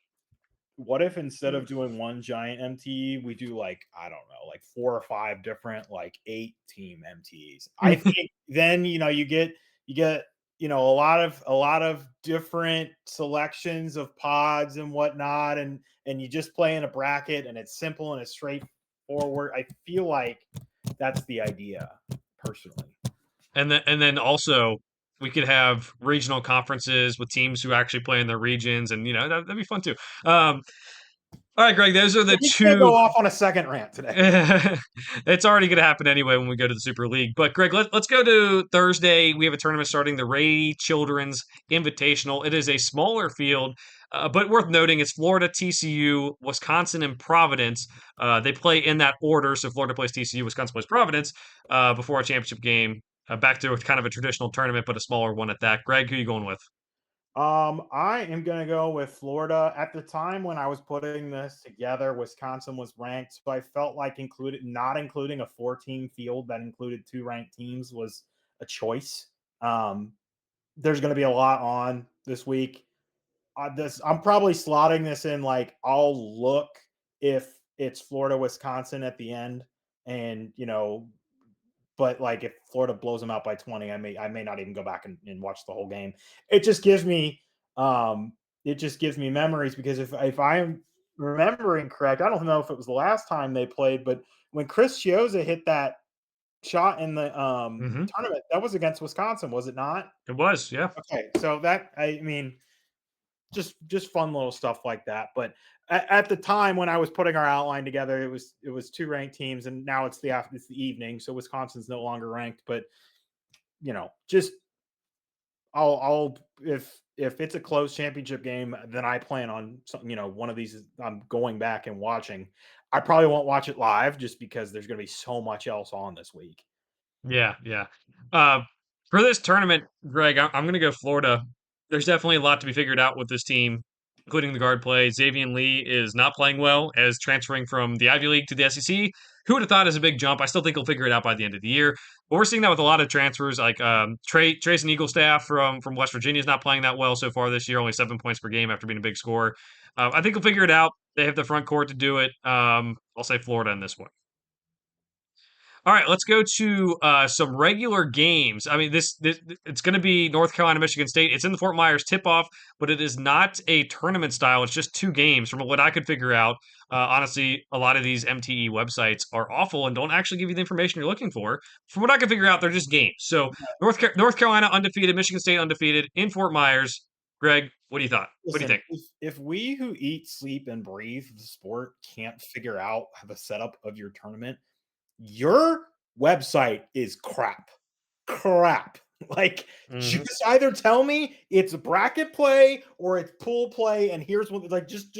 What if instead of doing one giant MTE, we do like, I don't know, like 4 or 5 different like 8 team MTEs? I think then you get a lot of different selections of pods and whatnot, and you just play in a bracket, and it's simple and it's straightforward. I feel like that's the idea, personally. And then also We could have regional conferences with teams who actually play in their regions, and that'd be fun too. Um, all right, Greg, those are the We can't two. go off on a second rant today. It's already going to happen anyway when we go to the Super League. But Greg, let's go to Thursday. We have a tournament starting, the Ray Children's Invitational. It is a smaller field, but worth noting it's Florida, TCU, Wisconsin, and Providence. They play in that order. So Florida plays TCU, Wisconsin plays Providence before a championship game. Back to kind of a traditional tournament, but a smaller one at that. Greg, who are you going with? I am gonna go with Florida. At the time when I was putting this together, Wisconsin was ranked, so I felt like not including a 4-team field that included two ranked teams was a choice. Um, there's going to be a lot on this week. This I'm probably slotting this in like I'll look if it's Florida Wisconsin at the end, and but like if Florida blows them out by 20, I may not even go back and watch the whole game. It just gives me um it just gives me memories because if I'm remembering correct, I don't know if it was the last time they played, but when Chris Chioza hit that shot in the Hmm. tournament, that was against Wisconsin, was it not? It was, yeah. Okay, so that I mean just fun little stuff like that. But at the time when I was putting our outline together, it was two ranked teams, and now it's the evening, so Wisconsin's no longer ranked. But just I'll if it's a close championship game, then I plan on some, one of these. I'm going back and watching. I probably won't watch it live just because there's going to be so much else on this week. Yeah, yeah. Uh, for this tournament, Greg, I'm going to go Florida. There's definitely a lot to be figured out with this team, including the guard play. Xavier Lee is not playing well as transferring from the Ivy League to the SEC. Who would have thought is a big jump? I still think he'll figure it out by the end of the year. But we're seeing that with a lot of transfers, like Trayson Eaglestaff from West Virginia is not playing that well so far this year, only 7 points per game after being a big scorer. I think he'll figure it out. They have the front court to do it. I'll say Florida in this one. All right, let's go to some regular games. I mean, this it's going to be North Carolina, Michigan State. It's in the Fort Myers tip-off, but it is not a tournament style. It's just two games, from what I could figure out. Honestly, a lot of these MTE websites are awful and don't actually give you the information you're looking for. From what I can figure out, they're just games. So North Carolina undefeated, Michigan State undefeated in Fort Myers. Greg, what do you thought? What do you Listen, think? if we who eat, sleep, and breathe the sport can't figure out the setup of your tournament, your website is crap. Crap. Like, Hmm. just either tell me it's bracket play or it's pool play, and here's what like just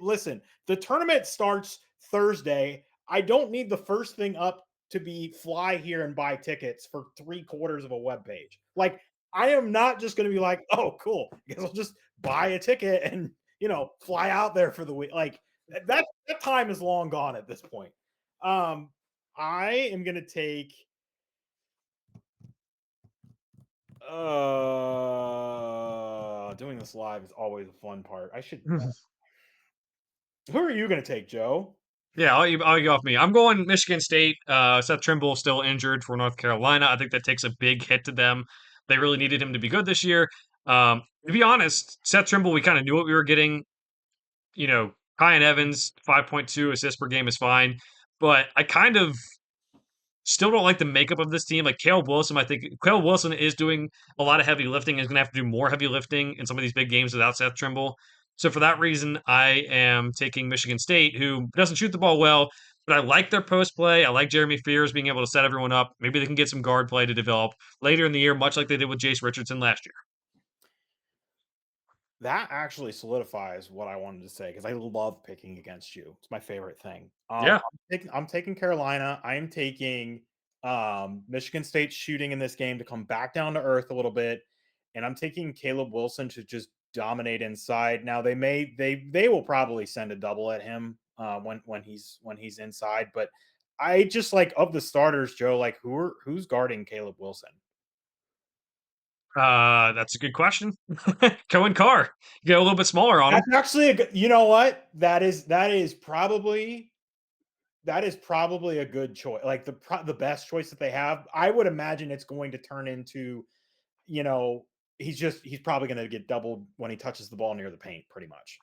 listen. The tournament starts Thursday. I don't need the first thing up to be fly here and buy tickets for 3/4 of a web page. Like, I am not just going to be like, oh, cool. I guess I'll just buy a ticket and fly out there for the week. Like that time is long gone at this point. Um, I am going to take. Doing this live is always a fun part. I should. Who are you going to take, Joe? Yeah, I'll go off me. I'm going Michigan State. Seth Trimble still injured for North Carolina. I think that takes a big hit to them. They really needed him to be good this year. To be honest, Seth Trimble, we kind of knew what we were getting. Kyan Evans, 5.2 assists per game is fine, but I kind of still don't like the makeup of this team. Like Caleb Wilson, I think Caleb Wilson is doing a lot of heavy lifting and is going to have to do more heavy lifting in some of these big games without Seth Trimble. So for that reason, I am taking Michigan State, who doesn't shoot the ball well, but I like their post play. I like Jeremy Fears being able to set everyone up. Maybe they can get some guard play to develop later in the year, much like they did with Jace Richardson last year. That actually solidifies what I wanted to say because I love picking against you. It's my favorite thing. Yeah. I'm taking Carolina. I'm taking Michigan State shooting in this game to come back down to earth a little bit, and I'm taking Caleb Wilson to just dominate inside. Now they will probably send a double at him when he's inside, but I just like of the starters, Joe. Like who's guarding Caleb Wilson? That's a good question. Cohen Carr. Get a little bit smaller on him. That's actually a good. You know what? That is probably a good choice. Like the best choice that they have. I would imagine it's going to turn into, you know, he's probably going to get doubled when he touches the ball near the paint, pretty much.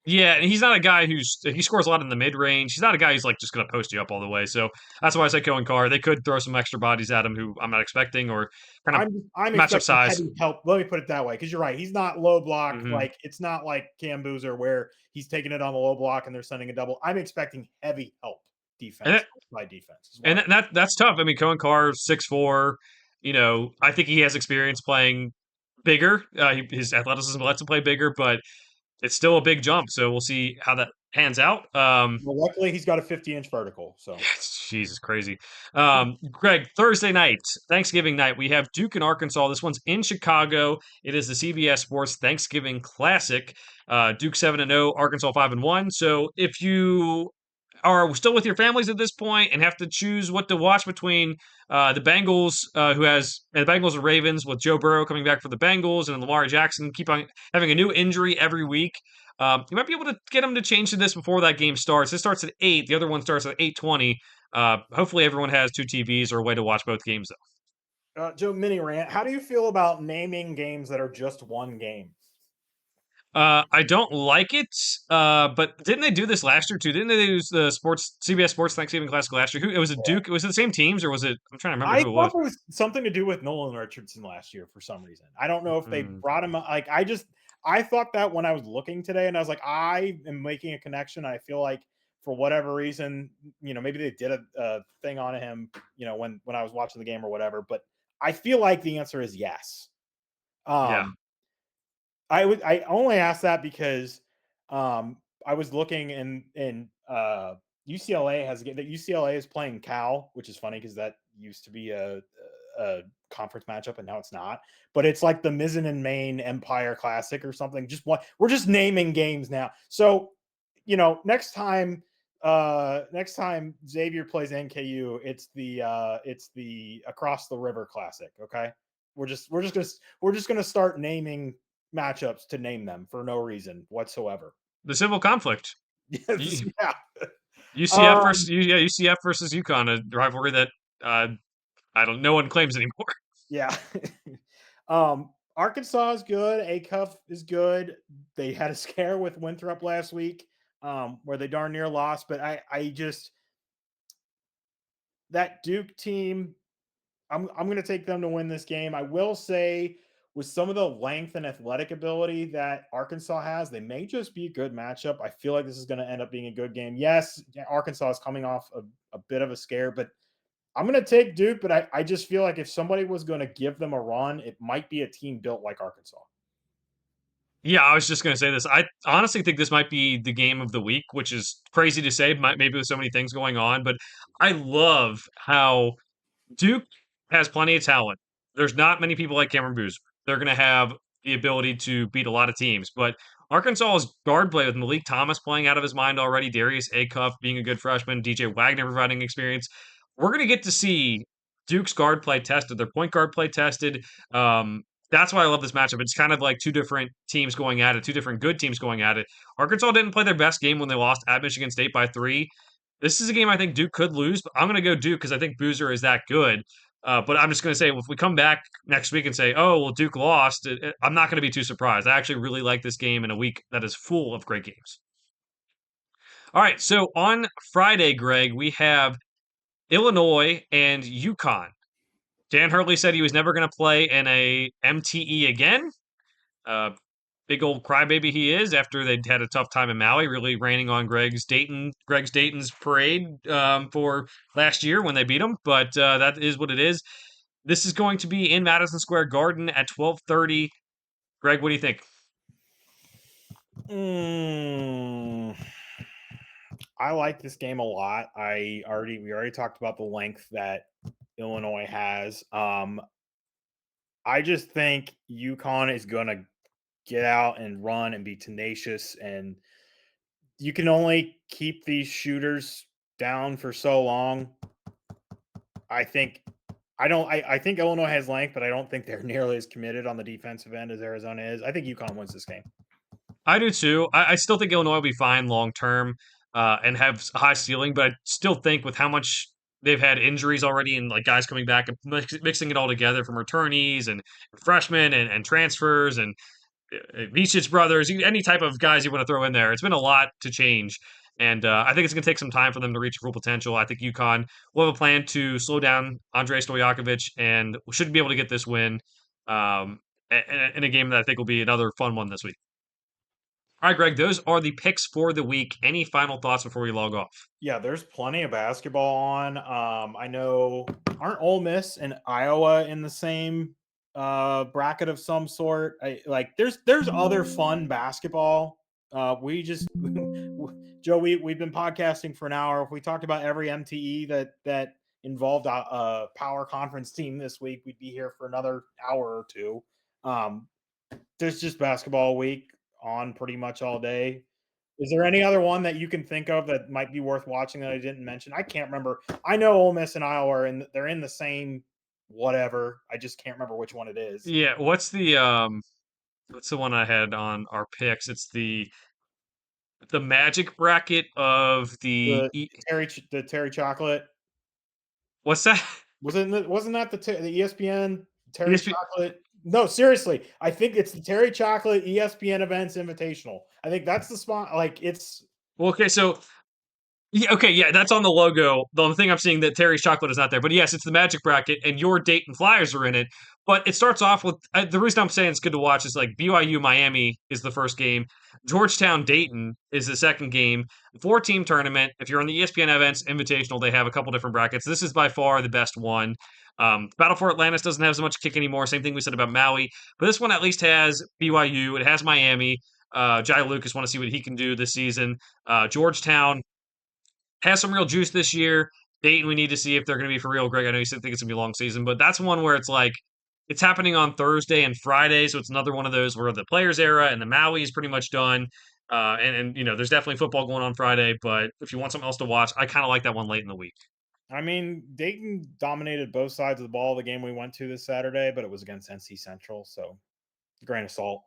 Yeah, and he's not a guy he scores a lot in the mid range. He's not a guy who's like just going to post you up all the way. So that's why I said Cohen Carr. They could throw some extra bodies at him who I'm not expecting, or kind of I'm matchup expecting size. heavy help. Let me put it that way, because you're right. He's not low block. Hmm. Like it's not like Cam Boozer where he's taking it on the low block and they're sending a double. I'm expecting heavy help And defense by defense is what and that's tough. I mean, Cohen Carr 6'4". I think he has experience playing bigger. His athleticism lets him play bigger, but it's still a big jump. So we'll see how that pans out. well, luckily he's got a 50-inch vertical. So Jesus, crazy. Greg, Thursday night, Thanksgiving night, we have Duke and Arkansas. This one's in Chicago. It is the CBS Sports Thanksgiving Classic. Duke 7-0, Arkansas 5-1. So if you are still with your families at this point and have to choose what to watch between the Bengals, and the Bengals and Ravens with Joe Burrow coming back for the Bengals and Lamar Jackson keep on having a new injury every week. You might be able to get them to change to this before that game starts. This starts at 8. The other one starts at 8:20. Hopefully, everyone has two TVs or a way to watch both games. Joe, mini rant. How do you feel about naming games that are just one game? I don't like it, but didn't they do this last year too? Didn't they use the CBS Sports Thanksgiving Classic last year? It was a Duke. Was it the same teams or was it? I'm trying to remember I who it thought was. there was something to do with Nolan Richardson last year for some reason. I don't know if they Mm. brought him. Like I thought that when I was looking today, and I was like, I am making a connection. I feel like for whatever reason, maybe they did a thing on him, when I was watching the game or whatever. But I feel like the answer is yes. Yeah, Um, I only asked that because I was looking and UCLA is playing Cal, which is funny because that used to be a conference matchup and now it's not. But it's like the Mizzen and Maine Empire Classic or something. We're just naming games now. So next time Xavier plays NKU, it's the Across the River Classic. Okay, we're just gonna start naming matchups to name them for no reason whatsoever. the civil conflict. Yes, yeah. UCF Um, versus UCF versus UConn, a rivalry that uh, no one claims anymore. yeah. Arkansas is good. Acuff is good. They had a scare with Winthrop last week, where they darn near lost. But I just that Duke team, I'm going to take them to win this game. I will say, with some of the length and athletic ability that Arkansas has, they may just be a good matchup. I feel like this is going to end up being a good game. Yes, Arkansas is coming off a bit of a scare, but I'm going to take Duke. But I just feel like if somebody was going to give them a run, it might be a team built like Arkansas. Yeah, I was just going to say this. I honestly think this might be the game of the week, which is crazy to say, maybe with so many things going on. But I love how Duke has plenty of talent. There's not many people like Cameron Boozer. They're going to have the ability to beat a lot of teams. But Arkansas's guard play with Malik Thomas playing out of his mind already, Darius Acuff being a good freshman, DJ Wagner providing experience. We're going to get to see Duke's guard play tested, their point guard play tested. That's why I love this matchup. It's kind of like two different teams going at it, two different good teams going at it. Arkansas didn't play their best game when they lost at Michigan State by 3. This is a game I think Duke could lose, but I'm going to go Duke because I think Boozer is that good. But I'm just going to say, if we come back next week and say, oh, well, Duke lost, I'm not going to be too surprised. I actually really like this game in a week that is full of great games. All right, so on Friday, Greg, we have Illinois and UConn. Dan Hurley said he was never going to play in a MTE again. Uh, Big old crybaby he is after they'd had a tough time in Maui, really raining on Greg's Dayton's parade for last year when they beat him. But that is what it is. This is going to be in Madison Square Garden at 12:30. Greg, what do you think? Mm, I like this game a lot. We already talked about the length that Illinois has. I just think UConn is going to get out and run and be tenacious, and you can only keep these shooters down for so long. I think I think Illinois has length, but I don't think they're nearly as committed on the defensive end as Arizona is. I think UConn wins this game. I do too. I still think Illinois will be fine long term and have a high ceiling, but I still think with how much they've had injuries already and like guys coming back and mixing it all together from returnees and freshmen and transfers and Vicic brothers, any type of guys you want to throw in there. It's been a lot to change. And I think it's going to take some time for them to reach full potential. I think UConn will have a plan to slow down Andrei Stojakovic and should be able to get this win in a game that I think will be another fun one this week. All right, Greg, those are the picks for the week. Any final thoughts before we log off? Yeah, there's plenty of basketball on. I know, aren't Ole Miss and Iowa in the same bracket of some sort? There's other fun basketball. We just Joe, we've been podcasting for an hour. If we talked about every MTE that involved a power conference team this week, we'd be here for another hour or two. There's just basketball week on pretty much all day. Is there any other one that you can think of that might be worth watching that I didn't mention? I can't remember. I know Ole Miss and Iowa are they're in the same whatever. I just can't remember which one it is. Yeah, what's the one I had on our picks? It's the Magic bracket of The Terry Chocolate. What's that? Wasn't that the ESPN Terry ESP Chocolate? No, seriously. I think it's the Terry Chocolate ESPN Events Invitational. I think that's the spot. Like it's Well, okay, so yeah, that's on the logo. The only thing I'm seeing that Terry's chocolate is not there, but yes, it's the Magic bracket, and your Dayton Flyers are in it. But it starts off with the reason I'm saying it's good to watch is like BYU Miami is the first game, Georgetown Dayton is the second game, 4-team tournament. If you're on the ESPN Events Invitational, they have a couple different brackets. This is by far the best one. Battle for Atlantis doesn't have as much kick anymore. Same thing we said about Maui, but this one at least has BYU. It has Miami. Jai Lucas want to see what he can do this season. Georgetown has some real juice this year. Dayton, we need to see if they're going to be for real. Greg, I know you said think it's going to be a long season, but that's one where it's like it's happening on Thursday and Friday, so it's another one of those where the Players era and the Maui is pretty much done. And there's definitely football going on Friday, but if you want something else to watch, I kind of like that one late in the week. I mean, Dayton dominated both sides of the ball the game we went to this Saturday, but it was against NC Central, so grain of salt.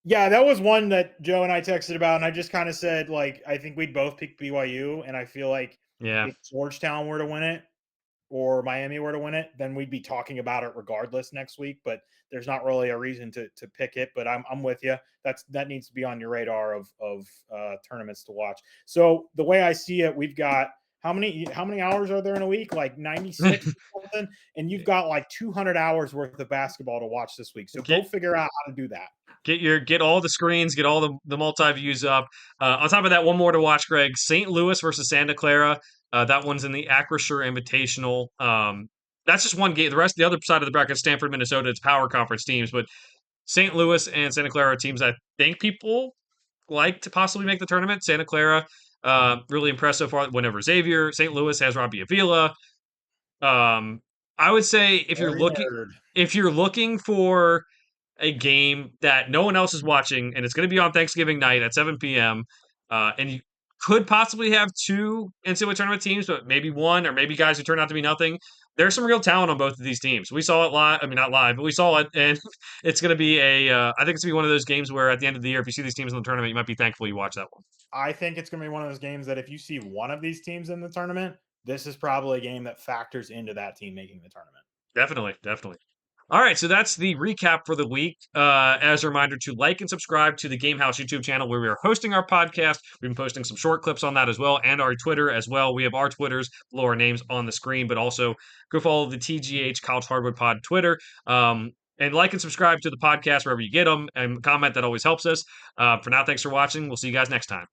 Yeah, that was one that Joe and I texted about, and I just kind of said, like, I think we'd both pick BYU, and I feel like if Georgetown were to win it or Miami were to win it, then we'd be talking about it regardless next week. But there's not really a reason to pick it. But I'm with you. That needs to be on your radar of tournaments to watch. So the way I see it, we've got how many hours are there in a week? Like 96 or something, and you've got like 200 hours worth of basketball to watch this week. So go figure out how to do that. Get all the screens, get all the multi views up. On top of that, one more to watch, Greg. St. Louis versus Santa Clara. That one's in the Acrisure Invitational. That's just one game. The other side of the bracket, Stanford, Minnesota, it's power conference teams. But St. Louis and Santa Clara are teams I think people like to possibly make the tournament. Santa Clara, really impressed so far. Whenever Xavier, St. Louis has Robbie Avila. I would say if you're looking for a game that no one else is watching, and it's going to be on Thanksgiving night at 7 p.m. And you could possibly have two NCAA tournament teams, but maybe one, or maybe guys who turn out to be nothing. There's some real talent on both of these teams. We saw it live. I mean, not live, but we saw it, and it's going to be I think it's going to be one of those games where at the end of the year, if you see these teams in the tournament, you might be thankful you watched that one. I think it's going to be one of those games that if you see one of these teams in the tournament, this is probably a game that factors into that team making the tournament. Definitely. All right, so that's the recap for the week. As a reminder to like and subscribe to the Gamehouse YouTube channel where we are hosting our podcast. We've been posting some short clips on that as well, and our Twitter as well. We have our Twitters below our names on the screen, but also go follow the TGH College Hardwood Pod Twitter. And like and subscribe to the podcast wherever you get them, and comment. That always helps us. For now, thanks for watching. We'll see you guys next time.